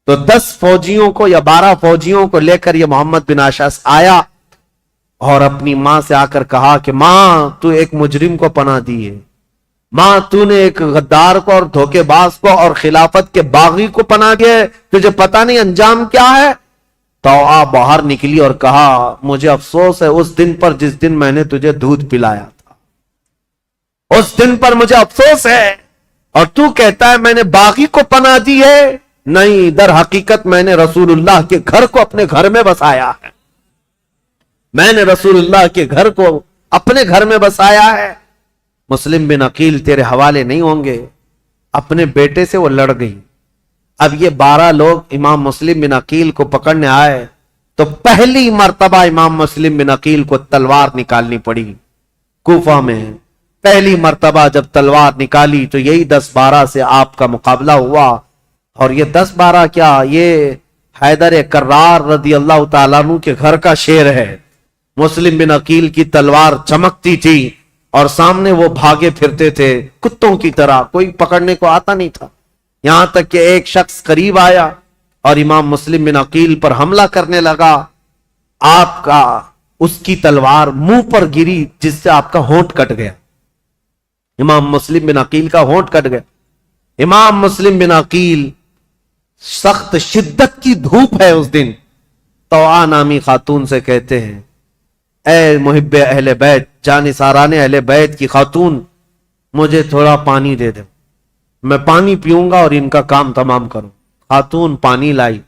تو 10 فوجیوں کو یا 12 فوجیوں کو لے کر یہ محمد بن اشعث آیا اور اپنی ماں سے آ کر کہا کہ ماں تو ایک مجرم کو پناہ دی ہے، ماں تو نے ایک غدار کو اور دھوکے باز کو اور خلافت کے باغی کو پناہ دیا ہے، تجھے پتہ نہیں انجام کیا ہے؟ تو باہر نکلی اور کہا مجھے افسوس ہے اس دن پر جس دن میں نے تجھے دودھ پلایا تھا، اس دن پر مجھے افسوس ہے، اور تو کہتا ہے میں نے باغی کو پناہ دی ہے۔ نہیں، در حقیقت میں نے رسول اللہ کے گھر کو اپنے گھر میں بسایا ہے، میں نے رسول اللہ کے گھر کو اپنے گھر میں بسایا ہے۔ مسلم بن عقیل تیرے حوالے نہیں ہوں گے۔ اپنے بیٹے سے وہ لڑ گئی۔ اب یہ 12 لوگ امام مسلم بن عقیل کو پکڑنے آئے تو پہلی مرتبہ امام مسلم بن عقیل کو تلوار نکالنی پڑی۔ کوفہ میں پہلی مرتبہ جب تلوار نکالی تو یہی 10-12 سے آپ کا مقابلہ ہوا، اور یہ 10-12 کیا، یہ حیدر کرار رضی اللہ تعالیٰ عنہ کے گھر کا شیر ہے۔ مسلم بن عقیل کی تلوار چمکتی تھی اور سامنے وہ بھاگے پھرتے تھے کتوں کی طرح، کوئی پکڑنے کو آتا نہیں تھا، یہاں تک کہ ایک شخص قریب آیا اور امام مسلم بن عقیل پر حملہ کرنے لگا۔ آپ کا اس کی تلوار منہ پر گری جس سے آپ کا ہونٹ کٹ گیا، امام مسلم بن عقیل کا ہونٹ کٹ گیا۔ امام مسلم بن عقیل، سخت شدت کی دھوپ ہے اس دن، طوعا نامی خاتون سے کہتے ہیں اے محب اہل بیت، جانثاران اہل بیت کی خاتون، مجھے تھوڑا پانی دے دے، میں پانی پیوں گا اور ان کا کام تمام کروں۔ خاتون پانی لائی،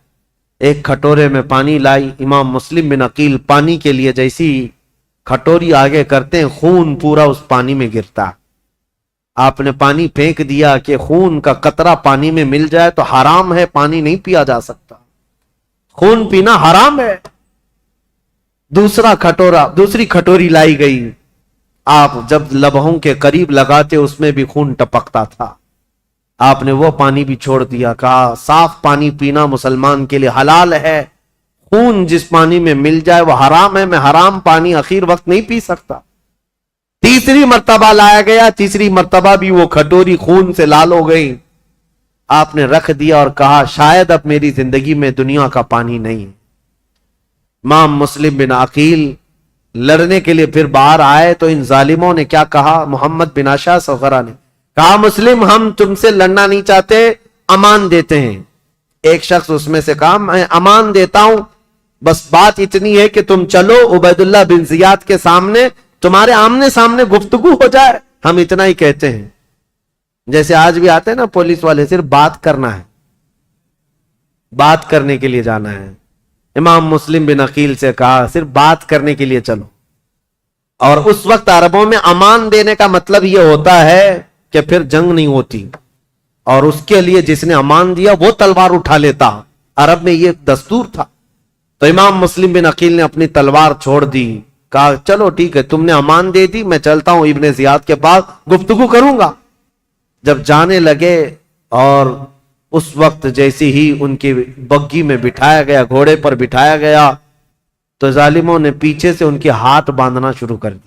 ایک کھٹورے میں پانی لائی۔ امام مسلم بن عقیل پانی کے لیے جیسی کھٹوری آگے کرتے ہیں، خون پورا اس پانی میں گرتا۔ آپ نے پانی پھینک دیا کہ خون کا قطرہ پانی میں مل جائے تو حرام ہے، پانی نہیں پیا جا سکتا، خون پینا حرام ہے۔ دوسری کھٹوری لائی گئی، آپ جب لبہوں کے قریب لگاتے اس میں بھی خون ٹپکتا تھا۔ آپ نے وہ پانی بھی چھوڑ دیا، کہا صاف پانی پینا مسلمان کے لیے حلال ہے، خون جس پانی میں مل جائے وہ حرام ہے، میں حرام پانی اخیر وقت نہیں پی سکتا۔ تیسری مرتبہ لایا گیا، تیسری مرتبہ بھی وہ کھٹوری خون سے لال ہو گئی۔ آپ نے رکھ دیا اور کہا شاید اب میری زندگی میں دنیا کا پانی نہیں ہے۔ امام مسلم بن عقیل لڑنے کے لیے پھر باہر آئے تو ان ظالموں نے کیا کہا، محمد بن اشعث وغیرہ نے کہا مسلم ہم تم سے لڑنا نہیں چاہتے، امان دیتے ہیں۔ ایک شخص اس میں سے کہا میں امان دیتا ہوں، بس بات اتنی ہے کہ تم چلو عبید اللہ بن زیاد کے سامنے، تمہارے آمنے سامنے گفتگو ہو جائے، ہم اتنا ہی کہتے ہیں۔ جیسے آج بھی آتے ہیں نا پولیس والے، صرف بات کرنا ہے، بات کرنے کے لیے جانا ہے۔ امام مسلم بن عقیل سے کہا صرف بات کرنے کے لیے چلو۔ اور اس وقت عربوں میں امان دینے کا مطلب یہ ہوتا ہے کہ پھر جنگ نہیں ہوتی، اور اس کے لیے جس نے امان دیا وہ تلوار اٹھا لیتا، عرب میں یہ دستور تھا۔ تو امام مسلم بن عقیل نے اپنی تلوار چھوڑ دی، کہا چلو ٹھیک ہے تم نے امان دے دی، میں چلتا ہوں ابن زیاد کے پاس گفتگو کروں گا۔ جب جانے لگے اور اس وقت جیسی ہی ان کی بگی میں بٹھایا گیا، گھوڑے پر بٹھایا گیا، تو ظالموں نے پیچھے سے ان کے ہاتھ باندھنا شروع کر دیا۔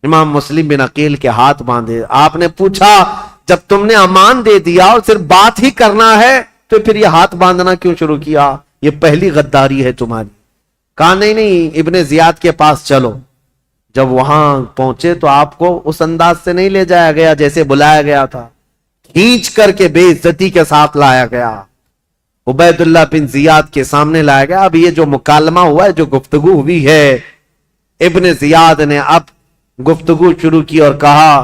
امام مسلم بن عقیل کے ہاتھ باندھے۔ آپ نے پوچھا جب تم نے امان دے دیا اور صرف بات ہی کرنا ہے تو پھر یہ ہاتھ باندھنا کیوں شروع کیا؟ یہ پہلی غداری ہے تمہاری۔ کہا نہیں ابن زیاد کے پاس چلو۔ جب وہاں پہنچے تو آپ کو اس انداز سے نہیں لے جایا گیا جیسے بلایا گیا تھا، کھینچ کر کے بے عزتی کے ساتھ لایا گیا، عبید اللہ بن زیاد کے سامنے لایا گیا۔ اب یہ جو مکالمہ ہوا ہے، جو گفتگو ہوئی ہے، ابن زیاد نے اب گفتگو شروع کی اور کہا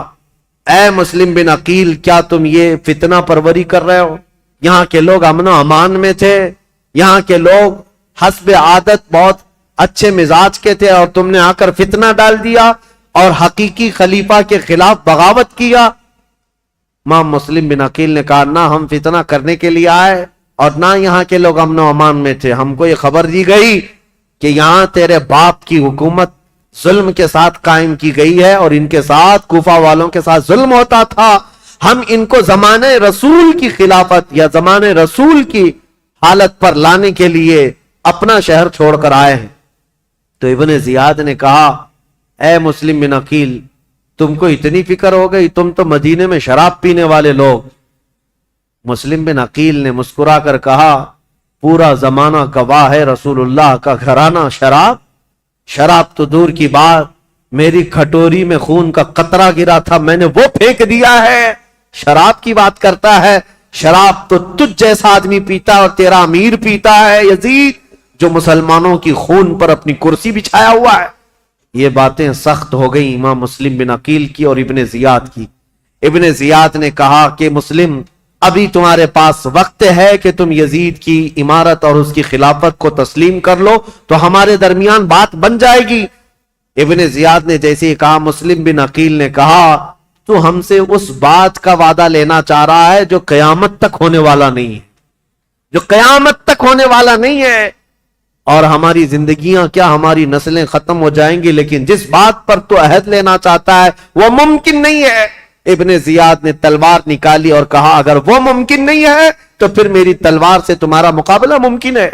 اے مسلم بن عقیل کیا تم یہ فتنہ پروری کر رہے ہو؟ یہاں کے لوگ امن و امان میں تھے، یہاں کے لوگ حسب عادت بہت اچھے مزاج کے تھے، اور تم نے آ کر فتنہ ڈال دیا اور حقیقی خلیفہ کے خلاف بغاوت کیا۔ امام مسلم بن عقیل نے کہا نہ ہم فتنہ کرنے کے لیے آئے اور نہ یہاں کے لوگ امن و امان میں تھے، ہم کو یہ خبر دی گئی کہ یہاں تیرے باپ کی حکومت ظلم کے ساتھ قائم کی گئی ہے اور ان کے ساتھ کوفہ والوں کے ساتھ ظلم ہوتا تھا، ہم ان کو زمانے رسول کی خلافت یا زمانے رسول کی حالت پر لانے کے لیے اپنا شہر چھوڑ کر آئے ہیں. تو ابن زیاد نے کہا اے مسلم بن عقیل تم کو اتنی فکر ہو گئی, تم تو مدینے میں شراب پینے والے لوگ. مسلم بن عقیل نے مسکرا کر کہا پورا زمانہ گواہ ہے رسول اللہ کا گھرانہ شراب تو دور کی بات, میری کھٹوری میں خون کا قطرہ گرا تھا میں نے وہ پھینک دیا ہے, شراب کی بات کرتا ہے. شراب تو تجھ جیسا آدمی پیتا اور تیرا امیر پیتا ہے یزید, جو مسلمانوں کی خون پر اپنی کرسی بچھایا ہوا ہے. یہ باتیں سخت ہو گئی امام مسلم بن عقیل کی اور ابن زیاد کی. ابن زیاد نے کہا کہ مسلم ابھی تمہارے پاس وقت ہے کہ تم یزید کی امارت اور اس کی خلافت کو تسلیم کر لو تو ہمارے درمیان بات بن جائے گی. ابن زیاد نے جیسے ہی کہا مسلم بن عقیل نے کہا تو ہم سے اس بات کا وعدہ لینا چاہ رہا ہے جو قیامت تک ہونے والا نہیں ہے, جو قیامت تک ہونے والا نہیں ہے, اور ہماری زندگیاں کیا ہماری نسلیں ختم ہو جائیں گی, لیکن جس بات پر تو عہد لینا چاہتا ہے وہ ممکن نہیں ہے. ابن زیاد نے تلوار نکالی اور کہا اگر وہ ممکن نہیں ہے تو پھر میری تلوار سے تمہارا مقابلہ ممکن ہے.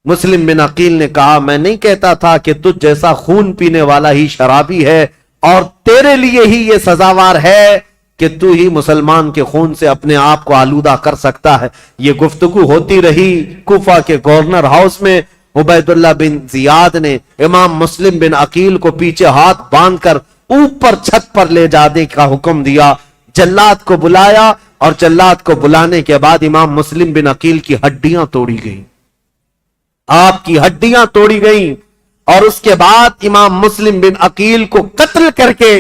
مسلم بن عقیل نے کہا میں نہیں کہتا تھا کہ تجھ جیسا خون پینے والا ہی شرابی ہے اور تیرے لیے ہی یہ سزاوار ہے کہ تو ہی مسلمان کے خون سے اپنے آپ کو آلودہ کر سکتا ہے. یہ گفتگو ہوتی رہی کوفہ کے گورنر ہاؤس میں. عبید اللہ بن زیاد نے امام مسلم بن عقیل کو پیچھے ہاتھ باندھ کر اوپر چھت پر لے جانے کا حکم دیا. جلاد کو بلایا اور جلاد کو بلانے کے بعد امام مسلم بن عقیل کی ہڈیاں توڑی گئیں, آپ کی ہڈیاں توڑی گئیں, اور اس کے بعد امام مسلم بن عقیل کو قتل کر کے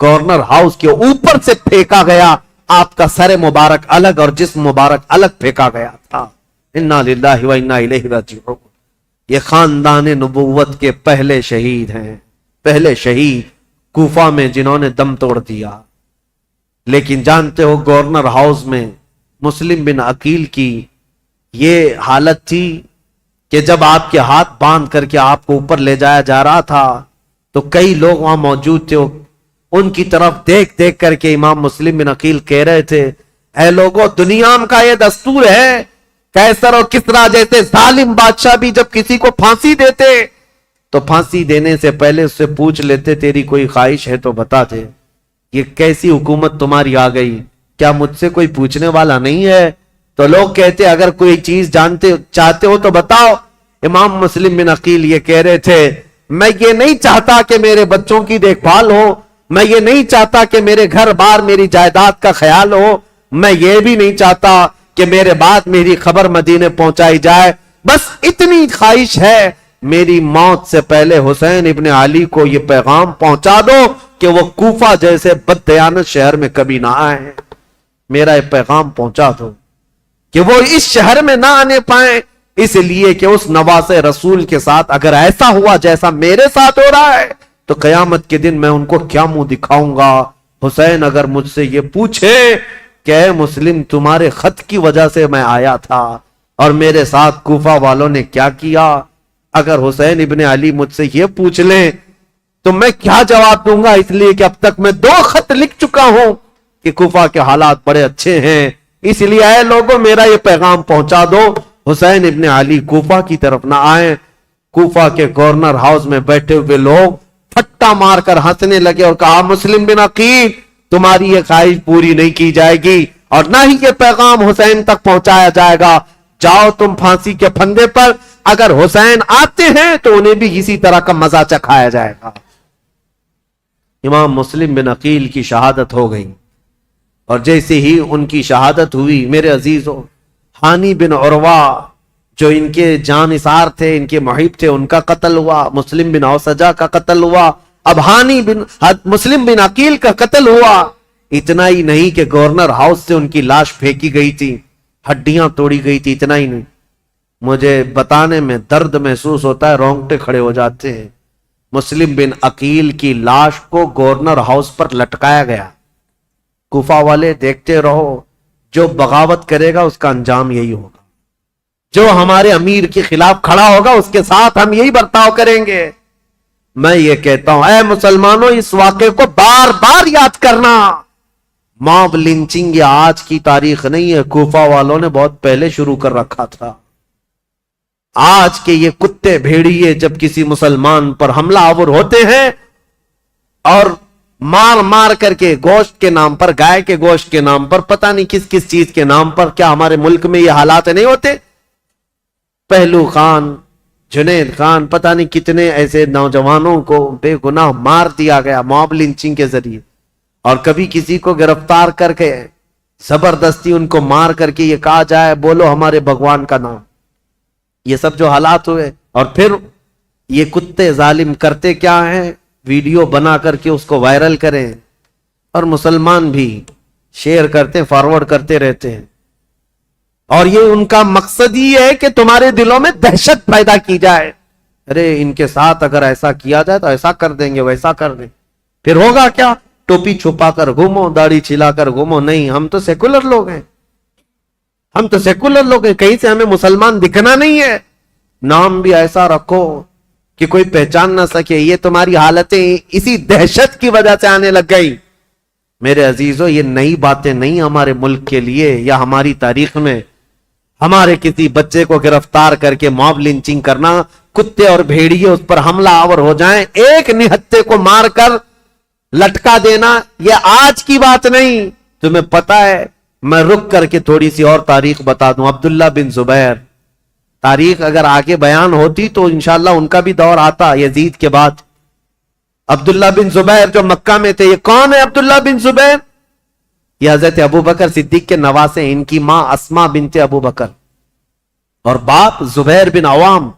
گورنر ہاؤس کے اوپر سے پھینکا گیا. آپ کا سر مبارک الگ اور جسم مبارک الگ پھینکا گیا تھا. انا للہ و انا الیہ راجعون. یہ خاندان نبوت کے پہلے شہید ہیں, پہلے شہید کوفہ میں جنہوں نے دم توڑ دیا. لیکن جانتے ہو گورنر ہاؤس میں مسلم بن عقیل کی یہ حالت تھی کہ جب آپ کے ہاتھ باندھ کر کے آپ کو اوپر لے جایا جا رہا تھا تو کئی لوگ وہاں موجود تھے. ان کی طرف دیکھ دیکھ کر کے امام مسلم بن عقیل کہہ رہے تھے اے لوگوں دنیا کا یہ دستور ہے, قیصر اور کسریٰ جیسے ظالم بادشاہ بھی جب کسی کو پھانسی دیتے تو پھانسی دینے سے پہلے اس سے پوچھ لیتے تیری کوئی خواہش ہے تو بتا دے. یہ کیسی حکومت تمہاری آ گئی, کیا مجھ سے کوئی پوچھنے والا نہیں ہے؟ تو لوگ کہتے اگر کوئی چیز چاہتے ہو تو بتاؤ. امام مسلم بن عقیل یہ کہہ رہے تھے میں یہ نہیں چاہتا کہ میرے بچوں کی دیکھ بھال ہو, میں یہ نہیں چاہتا کہ میرے گھر بار میری جائیداد کا خیال ہو, میں یہ بھی نہیں چاہتا کہ میرے بعد میری خبر مدینے پہنچائی جائے. بس اتنی خواہش ہے میری موت سے پہلے حسین ابن علی کو یہ پیغام پہنچا دو کہ وہ کوفہ جیسے بددیانت شہر میں کبھی نہ آئے. میرا یہ پیغام پہنچا دو کہ وہ اس شہر میں نہ آنے پائیں, اس لیے کہ اس نواز رسول کے ساتھ اگر ایسا ہوا جیسا میرے ساتھ ہو رہا ہے تو قیامت کے دن میں ان کو کیا منہ دکھاؤں گا. حسین اگر مجھ سے یہ پوچھے کہ اے مسلم تمہارے خط کی وجہ سے میں آیا تھا اور میرے ساتھ کوفہ والوں نے کیا کیا, اگر حسین ابن علی مجھ سے یہ پوچھ لیں تو میں کیا جواب دوں گا, اس لیے کہ اب تک میں 2 خط لکھ چکا ہوں کہ کوفہ کے حالات بڑے اچھے ہیں. اس لیے اے لوگوں میرا یہ پیغام پہنچا دو حسین ابن علی کوفہ کی طرف نہ آئیں. کوفہ کے گورنر ہاؤس میں بیٹھے ہوئے لوگ پھٹا مار کر ہنسنے لگے اور کہا مسلم بن عقیل تمہاری یہ خواہش پوری نہیں کی جائے گی اور نہ ہی یہ پیغام حسین تک پہنچایا جائے گا. جاؤ تم پھانسی کے پھندے پر, اگر حسین آتے ہیں تو انہیں بھی اسی طرح کا مزہ چکھایا جائے گا. امام مسلم بن عقیل کی شہادت ہو گئی اور جیسے ہی ان کی شہادت ہوئی میرے عزیزوں ہانی بن عروہ جو ان کے جانثار تھے, ان کے محب تھے, ان کا قتل ہوا. مسلم بن اوسجہ کا قتل ہوا. اب مسلم بن عقیل کا قتل ہوا. اتنا ہی نہیں کہ گورنر ہاؤس سے ان کی لاش پھینکی گئی تھی, ہڈیاں توڑی گئی تھی. اتنا ہی نہیں, مجھے بتانے میں درد محسوس ہوتا ہے, رونگٹے کھڑے ہو جاتے ہیں. مسلم بن عقیل کی لاش کو گورنر ہاؤس پر لٹکایا گیا. کوفہ والے دیکھتے رہو, جو بغاوت کرے گا اس کا انجام یہی ہوگا, جو ہمارے امیر کے خلاف کھڑا ہوگا اس کے ساتھ ہم یہی برتاؤ کریں گے. میں یہ کہتا ہوں اے مسلمانوں اس واقعے کو بار بار یاد کرنا. موب لنچنگ یہ آج کی تاریخ نہیں ہے, کوفہ والوں نے بہت پہلے شروع کر رکھا تھا. آج کے یہ کتے بھیڑیے جب کسی مسلمان پر حملہ آور ہوتے ہیں اور مار مار کر کے گوشت کے نام پر، گائے کے گوشت کے نام پر، پتہ نہیں کس کس چیز کے نام پر، کیا ہمارے ملک میں یہ حالات نہیں ہوتے؟ پہلو خان، جنید خان، پتہ نہیں کتنے ایسے نوجوانوں کو بے گناہ مار دیا گیا موب لنچنگ کے ذریعے، اور کبھی کسی کو گرفتار کر کے زبردستی ان کو مار کر کے یہ کہا جائے بولو ہمارے بھگوان کا نام۔ یہ سب جو حالات ہوئے، اور پھر یہ کتے ظالم کرتے کیا ہیں؟ ویڈیو بنا کر کے اس کو وائرل کریں، اور مسلمان بھی شیئر کرتے، فارورڈ کرتے رہتے ہیں، اور یہ ان کا مقصد ہی ہے کہ تمہارے دلوں میں دہشت پیدا کی جائے۔ ارے ان کے ساتھ اگر ایسا کیا جائے تو ایسا کر دیں گے، ویسا کر دیں، پھر ہوگا کیا؟ ٹوپی چھپا کر گھومو، داڑھی چھلا کر گھومو۔ نہیں، ہم تو سیکولر لوگ ہیں، ہم تو سیکولر لوگ ہیں، کہیں سے ہمیں مسلمان دکھنا نہیں ہے۔ نام بھی ایسا رکھو کہ کوئی پہچان نہ سکے۔ یہ تمہاری حالتیں اسی دہشت کی وجہ سے آنے لگ گئی۔ میرے عزیزو، یہ نئی باتیں نہیں ہمارے ملک کے لیے یا ہماری تاریخ میں۔ ہمارے کسی بچے کو گرفتار کر کے موب لنچنگ کرنا، کتے اور بھیڑیے اس پر حملہ آور ہو جائیں، ایک نہتے کو مار کر لٹکا دینا، یہ آج کی بات نہیں۔ تمہیں پتا ہے، میں رک کر کے تھوڑی سی اور تاریخ بتا دوں۔ عبداللہ بن زبیر، تاریخ اگر آگے بیان ہوتی تو انشاءاللہ ان کا بھی دور آتا یزید کے بعد۔ عبداللہ بن زبیر جو مکہ میں تھے، یہ کون ہے عبداللہ بن زبیر؟ یہ حضرت ابو بکر صدیق کے نواسے، ان کی ماں اسما بنت ابو بکر، اور باپ زبیر بن عوام،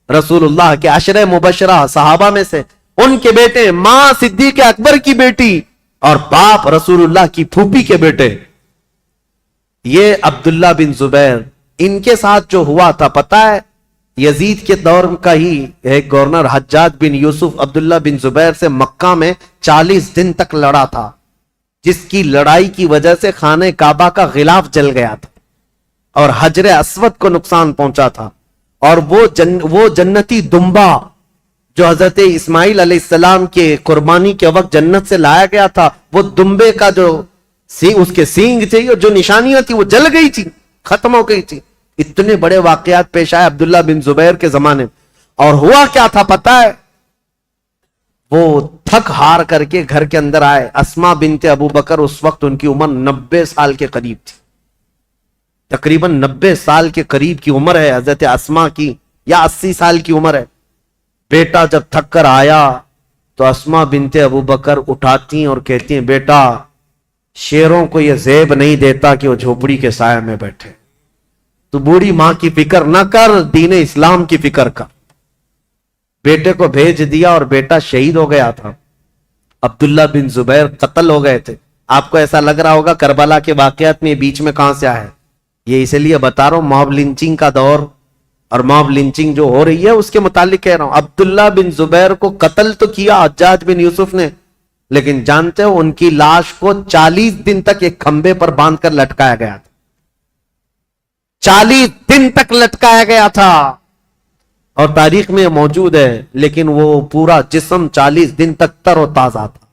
رسول اللہ کے عشرہ مبشرہ صحابہ میں سے، ان کے بیٹے، ماں صدیق اکبر کی بیٹی، اور باپ رسول اللہ کی پھوپھی کے بیٹے۔ یہ عبداللہ بن زبیر، ان کے ساتھ جو ہوا تھا پتہ ہے؟ یزید کے دور کا ہی ایک گورنر حجاج بن یوسف عبداللہ بن زبیر سے مکہ میں 40 دن تک لڑا تھا، جس کی لڑائی کی وجہ سے خانہ کعبہ کا غلاف جل گیا تھا اور حجر اسود کو نقصان پہنچا تھا، اور وہ جنتی دمبا جو حضرت اسماعیل علیہ السلام کے قربانی کے وقت جنت سے لایا گیا تھا، وہ دمبے کا جو اس کے سینگ تھے، جو نشانیاں تھی، وہ جل گئی تھی، ختم ہو گئی تھی۔ اتنے بڑے واقعات پیش آئے عبداللہ بن زبیر کے زمانے میں۔ اور ہوا کیا تھا پتہ ہے؟ وہ تھک ہار کر کے گھر کے اندر آئے۔ اسما بنت ابو بکر، اس وقت ان کی عمر 90 سال کے قریب تھی، تقریباً 90 سال کے قریب کی عمر ہے حضرت اسما کی، یا 80 سال کی عمر ہے۔ بیٹا جب تھک کر آیا تو اسما بنت ابو بکر اٹھاتی ہیں اور کہتی ہیں، بیٹا، شیروں کو یہ زیب نہیں دیتا کہ وہ جھوپڑی کے سائے میں بیٹھے، تو بوڑھی ماں کی فکر نہ کر، دین اسلام کی فکر کر۔ بیٹے کو بھیج دیا اور بیٹا شہید ہو گیا تھا۔ عبداللہ بن زبیر قتل ہو گئے تھے۔ آپ کو ایسا لگ رہا ہوگا کربلا کے واقعات میں بیچ میں کہاں سے آئے؟ یہ اس لیے بتا رہا ہوں، موب لنچنگ کا دور اور موب لنچنگ جو ہو رہی ہے اس کے متعلق کہہ رہا ہوں۔ عبداللہ بن زبیر کو قتل تو کیا حجاج بن یوسف نے، لیکن جانتے ہو ان کی لاش کو 40 دن تک ایک کھمبے پر باندھ کر لٹکایا گیا تھا۔ 40 دن تک لٹکایا گیا تھا، اور تاریخ میں موجود ہے، لیکن وہ پورا جسم 40 دن تک تر و تازہ تھا۔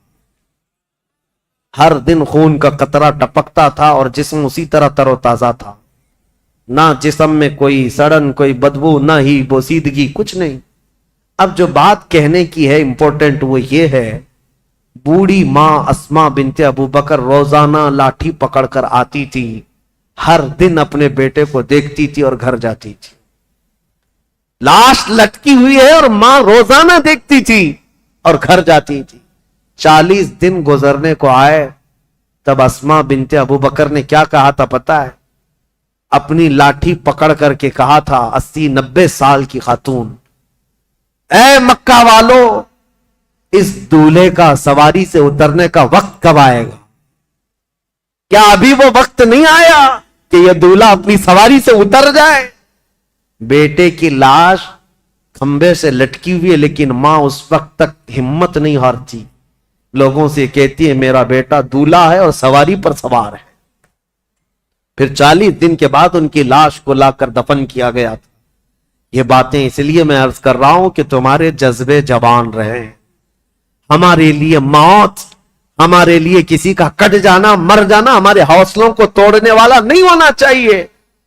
ہر دن خون کا قطرہ ٹپکتا تھا اور جسم اسی طرح تر و تازہ تھا، نہ جسم میں کوئی سڑن، کوئی بدبو، نہ ہی بوسیدگی، کچھ نہیں۔ اب جو بات کہنے کی ہے امپورٹنٹ وہ یہ ہے، بوڑھی ماں اسما بنت ابو بکر روزانہ لاٹھی پکڑ کر آتی تھی، ہر دن اپنے بیٹے کو دیکھتی تھی اور گھر جاتی تھی۔ لاش لٹکی ہوئی ہے اور ماں روزانہ دیکھتی تھی اور گھر جاتی تھی۔ 40 دن گزرنے کو آئے، تب اسما بنت ابو بکر نے کیا کہا تھا پتہ ہے؟ اپنی لاٹھی پکڑ کر کے کہا تھا، 80-90 سال کی خاتون، اے مکہ والو، اس دولہے کا سواری سے اترنے کا وقت کب آئے گا؟ کیا ابھی وہ وقت نہیں آیا کہ یہ دولہا اپنی سواری سے اتر جائے؟ بیٹے کی لاش کھمبے سے لٹکی ہوئی ہے، لیکن ماں اس وقت تک ہمت نہیں ہارتی، لوگوں سے کہتی ہے میرا بیٹا دولہا ہے اور سواری پر سوار ہے۔ پھر 40 دن کے بعد ان کی لاش کو لا کر دفن کیا گیا تھا۔ یہ باتیں اس لیے میں عرض کر رہا ہوں کہ تمہارے جذبے جوان رہیں۔ ہمارے لیے موت، ہمارے لیے کسی کا کٹ جانا، مر جانا ہمارے حوصلوں کو توڑنے والا نہیں ہونا چاہیے۔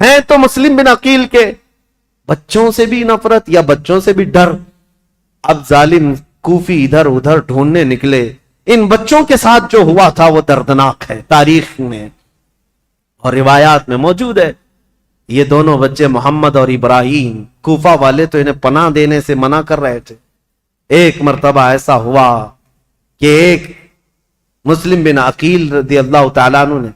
ہیں تو مسلم بن عقیل کے بچوں سے بھی نفرت یا بچوں سے بھی ڈر. اب ظالم کوفی ادھر ادھر ڈھونڈنے نکلے. ان بچوں کے ساتھ جو ہوا تھا وہ دردناک ہے، تاریخ میں اور روایات میں موجود ہے. یہ دونوں بچے محمد اور ابراہیم، کوفہ والے تو انہیں پناہ دینے سے منع کر رہے تھے. ایک مرتبہ ایسا ہوا کہ ایک مسلم بن عقیل رضی اللہ تعالیٰ عنہ نے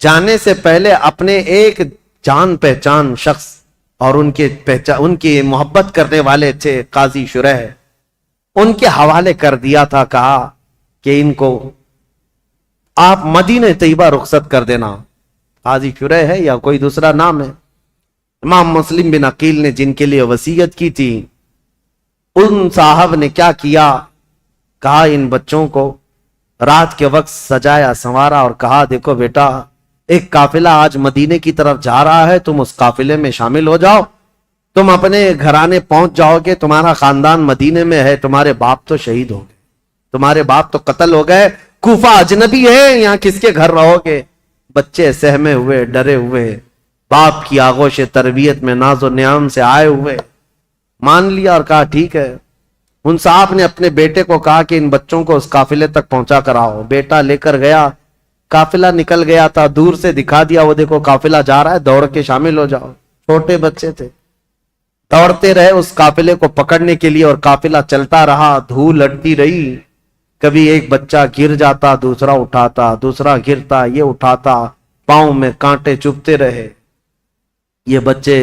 جانے سے پہلے اپنے ایک جان پہچان شخص اور ان کی محبت کرنے والے تھے قاضی شریح، ان کے حوالے کر دیا تھا. کہا کہ ان کو آپ مدینہ طیبہ رخصت کر دینا. قاضی شریح ہے یا کوئی دوسرا نام ہے. امام مسلم بن عقیل نے جن کے لیے وصیت کی تھی ان صاحب نے کیا کیا، کہا ان بچوں کو رات کے وقت سجایا سنوارا اور کہا دیکھو بیٹا، ایک قافلہ آج مدینے کی طرف جا رہا ہے، تم اس قافلے میں شامل ہو جاؤ، تم اپنے گھرانے پہنچ جاؤ گے، تمہارا خاندان مدینے میں ہے، تمہارے باپ تو شہید ہو گئے، تمہارے باپ تو قتل ہو گئے، کوفہ اجنبی ہے، یہاں کس کے گھر رہو گے. بچے سہمے ہوئے، ڈرے ہوئے، باپ کی آغوش تربیت میں ناز و نیام سے آئے ہوئے مان لیا اور کہا ٹھیک ہے. ان صاحب نے اپنے بیٹے کو کہا کہ ان بچوں کو اس قافلے تک پہنچا کر آؤ. بیٹا لے کر گیا، قافلہ نکل گیا تھا، دور سے دکھا دیا وہ دیکھو قافلہ جا رہا ہے، دوڑ کے شامل ہو جاؤ. چھوٹے بچے تھے، دوڑتے رہے اس قافلے کو پکڑنے کے لیے اور قافلہ چلتا رہا، دھول لٹتی رہی. کبھی ایک بچہ گر جاتا، دوسرا اٹھاتا، دوسرا گرتا، یہ اٹھاتا، پاؤں میں کانٹے چبھتے رہے. یہ بچے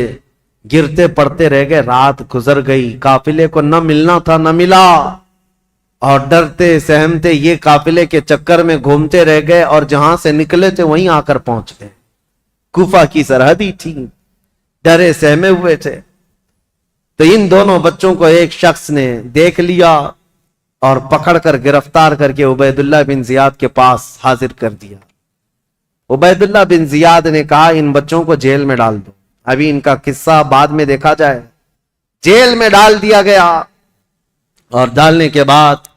گرتے پڑتے رہ گئے. رات گزر گئی، قافلے کو نہ ملنا تھا نہ ملا اور ڈرتے سہمتے یہ قافلے کے چکر میں گھومتے رہ گئے اور جہاں سے نکلے تھے وہیں آ کر پہنچ گئے. کوفہ کی سرحدی تھی، ڈرے سہمے ہوئے تھے. تو ان دونوں بچوں کو ایک شخص نے دیکھ لیا اور پکڑ کر گرفتار کر کے عبید اللہ بن زیاد کے پاس حاضر کر دیا. عبید اللہ بن زیاد نے کہا ان بچوں کو جیل میں ڈال دو. ابھی ان کا قصہ بعد میں دیکھا جائے. جیل میں ڈال دیا گیا اور ڈالنے کے بعد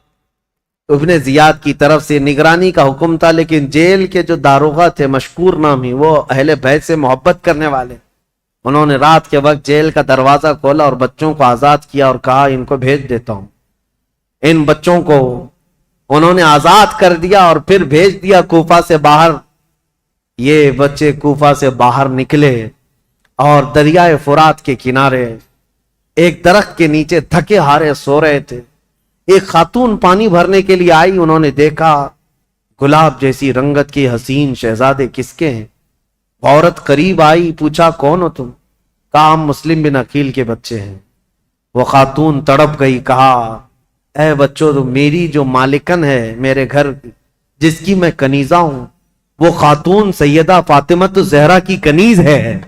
ابن زیاد کی طرف سے نگرانی کا حکم تھا، لیکن جیل کے جو داروغہ تھے مشکور نامی، وہ اہل بیت سے محبت کرنے والے، انہوں نے رات کے وقت جیل کا دروازہ کھولا اور بچوں کو آزاد کیا اور کہا ان کو بھیج دیتا ہوں. ان بچوں کو انہوں نے آزاد کر دیا اور پھر بھیج دیا کوفہ سے باہر. یہ بچے کوفہ سے باہر نکلے اور دریائے فرات کے کنارے ایک درخت کے نیچے تھکے ہارے سو رہے تھے. ایک خاتون پانی بھرنے کے لیے آئی، انہوں نے دیکھا گلاب جیسی رنگت کی حسین شہزادے کس کے ہیں. عورت قریب آئی، پوچھا کون ہو تم؟ کہا ہم مسلم بن عقیل کے بچے ہیں. وہ خاتون تڑپ گئی، کہا اے بچوں، تو میری جو مالکن ہے میرے گھر جس کی میں کنیزہ ہوں، وہ خاتون سیدہ فاطمہ الزہرا کی کنیز ہے،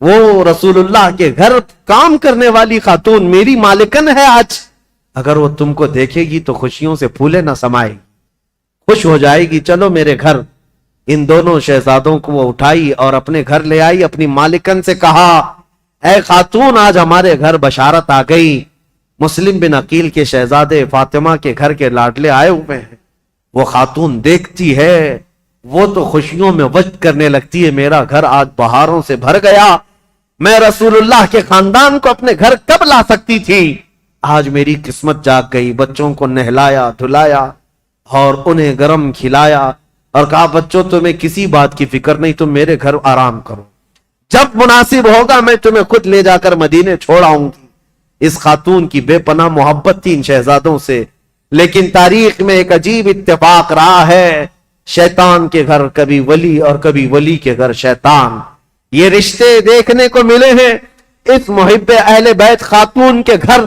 وہ رسول اللہ کے گھر کام کرنے والی خاتون میری مالکن ہے. آج اگر وہ تم کو دیکھے گی تو خوشیوں سے پھولے نہ سمائے گی، خوش ہو جائے گی، چلو میرے گھر. ان دونوں شہزادوں کو وہ اٹھائی اور اپنے گھر لے آئی. اپنی مالکن سے کہا اے خاتون، آج ہمارے گھر بشارت آ گئی، مسلم بن عقیل کے شہزادے فاطمہ کے گھر کے لاڈلے آئے ہوئے ہیں. وہ خاتون دیکھتی ہے، وہ تو خوشیوں میں وجد کرنے لگتی ہے، میرا گھر آج بہاروں سے بھر گیا، میں رسول اللہ کے خاندان کو اپنے گھر کب لا سکتی تھی، آج میری قسمت جاگ گئی. بچوں کو نہلایا دھلایا اور انہیں گرم کھلایا اور کہا بچوں تمہیں کسی بات کی فکر نہیں، تم میرے گھر آرام کرو، جب مناسب ہوگا میں تمہیں خود لے جا کر مدینے چھوڑ آؤں گی. اس خاتون کی بے پناہ محبت تھی ان شہزادوں سے. لیکن تاریخ میں ایک عجیب اتفاق رہا ہے، شیطان کے گھر کبھی ولی اور کبھی ولی کے گھر شیطان، یہ رشتے دیکھنے کو ملے ہیں. اس محب اہل بیت خاتون کے گھر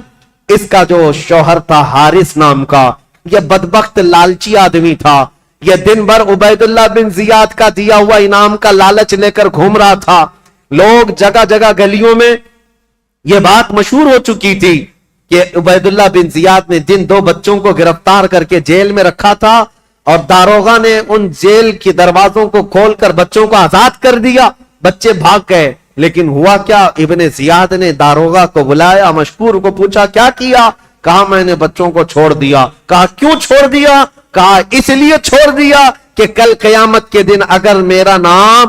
اس کا جو شوہر تھا حارث نام کا، یہ بدبخت لالچی آدمی تھا. یہ دن بھر عبید اللہ بن زیاد کا دیا ہوا انعام کا لالچ لے کر گھوم رہا تھا. لوگ جگہ جگہ گلیوں میں یہ بات مشہور ہو چکی تھی کہ عبید اللہ بن زیاد نے جن دو بچوں کو گرفتار کر کے جیل میں رکھا تھا اور داروغہ نے ان جیل کے دروازوں کو کھول کر بچوں کو آزاد کر دیا، بچے بھاگ گئے. لیکن ہوا کیا، ابن زیاد نے داروغہ کو بلایا، مشکور کو پوچھا کیا کیا، کہا میں نے بچوں کو چھوڑ دیا. کہا کیوں چھوڑ دیا؟ کہا اس لیے چھوڑ دیا کہ کل قیامت کے دن اگر میرا نام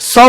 100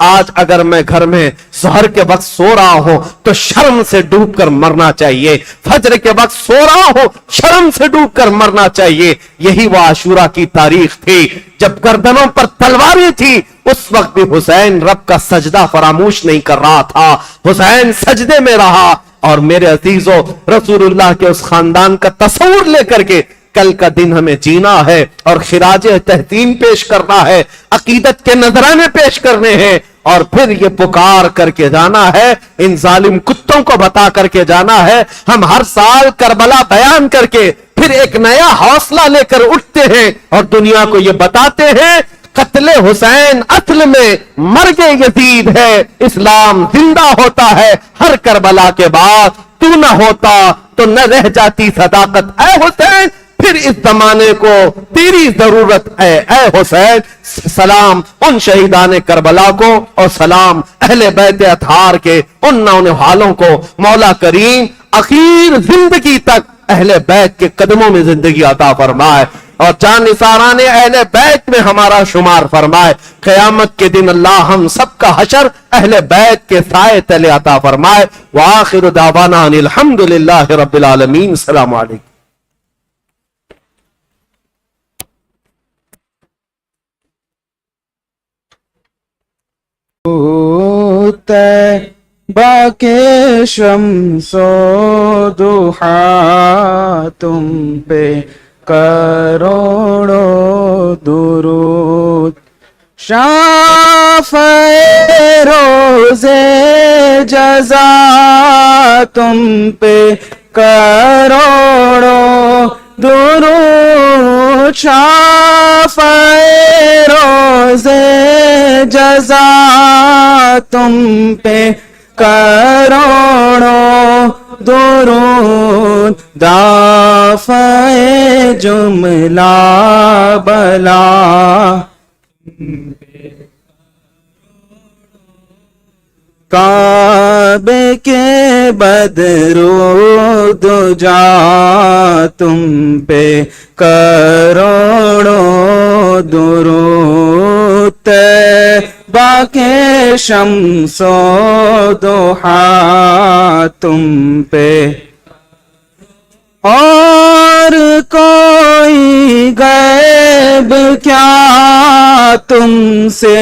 آج اگر میں گھر میں ظہر کے وقت سو رہا ہوں تو شرم سے ڈوب کر مرنا چاہیے، فجر کے وقت سو رہا ہوں شرم سے ڈوب کر مرنا چاہیے۔ یہی وہ عاشورہ کی تاریخ تھی جب گردنوں پر تلواریں تھی، اس وقت بھی حسین رب کا سجدہ فراموش نہیں کر رہا تھا، حسین سجدے میں رہا۔ اور میرے عزیزو، رسول اللہ کے اس خاندان کا تصور لے کر کے کل کا دن ہمیں جینا ہے اور خراج تحسین پیش کرنا ہے، عقیدت کے نذرانے پیش کرنے ہیں، اور پھر یہ پکار کر کے جانا ہے، ان ظالم کتوں کو بتا کر کے جانا ہے۔ ہم ہر سال کربلا بیان کر کے پھر ایک نیا حوصلہ لے کر اٹھتے ہیں اور دنیا کو یہ بتاتے ہیں قتل حسین اصل میں مرگ یزید ہے، اسلام زندہ ہوتا ہے ہر کربلا کے بعد، تو نہ ہوتا تو نہ رہ جاتی صداقت اے حسین، پھر اس زمانے کو تیری ضرورت ہے اے حسین۔ سلام ان شہیدان کربلا کو اور سلام اہل بیت اطہار کے ان نونہالوں کو، مولا کریم اخیر زندگی تک اہل بیت کے قدموں میں زندگی عطا فرمائے اور جان نثاران اہل بیت میں ہمارا شمار فرمائے۔ قیامت کے دن اللہ ہم سب کا حشر اہل بیت کے سائے تلے عطا فرمائے۔ وآخر دعوانا ان الحمدللہ رب العالمین۔ السلام علیکم۔ طیبہ کے شمس و ضحیٰ تم پہ کروڑوں درود، شافع روز جزا تم پہ کروڑوں درود، شافع روز جزا تم پہ کروڑوں درود، دافع جملہ بلا کعبے کے بدرو دجا تم پہ کروڑوں درود، طیبہ کے شمس و ضحیٰ تم پہ، اور کوئی غیب کیا تم سے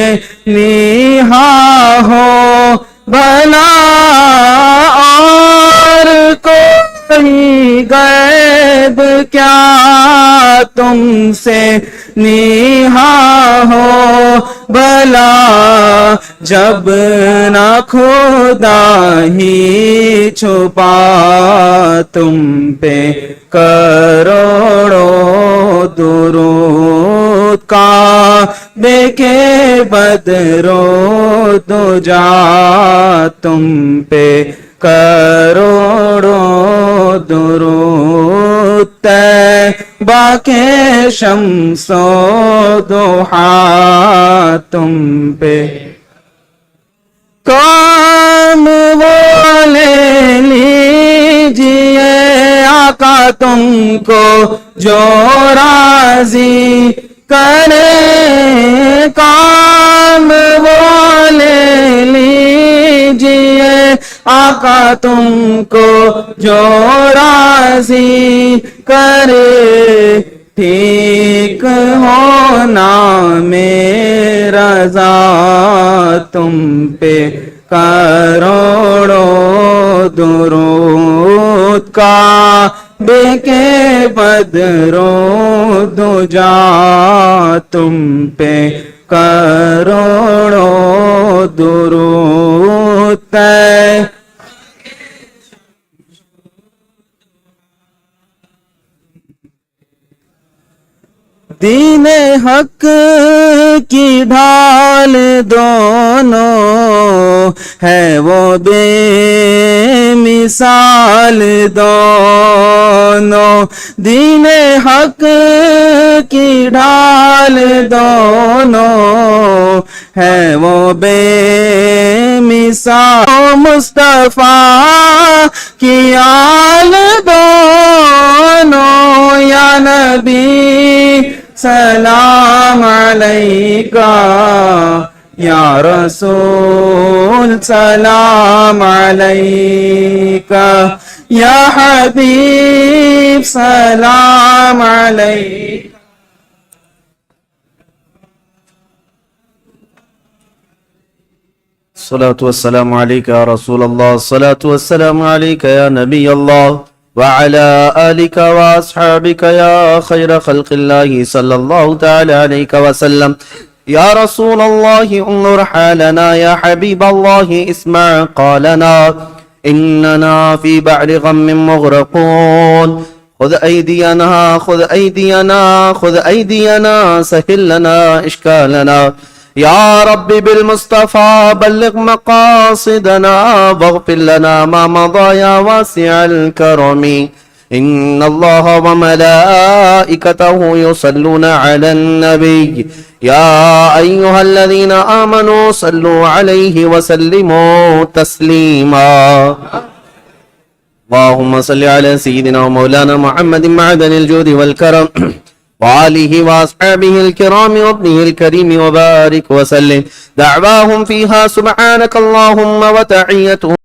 نیہا ہو بھلا، اور کوئی غیب کیا تم سے نیہا ہو بھلا، جب نہ خدا ہی چھپا تم پہ کروڑوں درود، کعبے کے بدرو دجا تم پہ کروڑوں درود، طیبہ کے شمس و ضحیٰ تم پہ، کام وہ لے لیجئے آقا تم کو جو راضی کرے، کام وہ لے لیجئے آقا تم کو جو راضی کرے، ٹھیک ہونا میں رضا تم پہ کروڑوں درود، کعبے کے بدرو دجا تم پہ کروڑوں درود، دین حق کی ڈھال دونوں ہے وہ بے مثال دونوں، دین حق کی ڈھال دونوں ہے وہ بے مثال، مصطفیٰ کی آل دونوں، یا نبی سلام علیکہ یا رسول سلام علیکہ، یا حبیب سلام علیکہ. الصلاة والسلام عليك يا رسول الله، الصلاة والسلام عليك يا نبي الله، وعلى آلك وأصحابك يا خير خلق الله صلى الله تعالى عليك وسلم. يا رسول الله انظر حالنا، يا حبيب الله اسمع قالنا، إننا في بحر غم مغرقون. خذ أيدينا خذ أيدينا خذ أيدينا، سهل لنا إشكالنا يا رب بالمصطفى، بلغ مقاصدنا واغفر لنا ما مضى يا واسع الكرم. إن الله وملائكته يصلون على النبي، يا أيها الذين آمنوا صلوا عليه وسلموا تسليما. اللهم صل على سيدنا ومولانا محمد معدن الجود والكرم، وآله وأصحابه الكرام وابنه الكريم، وبارك وسلم. دعواهم فيها سبحانك اللهم وتحيتهم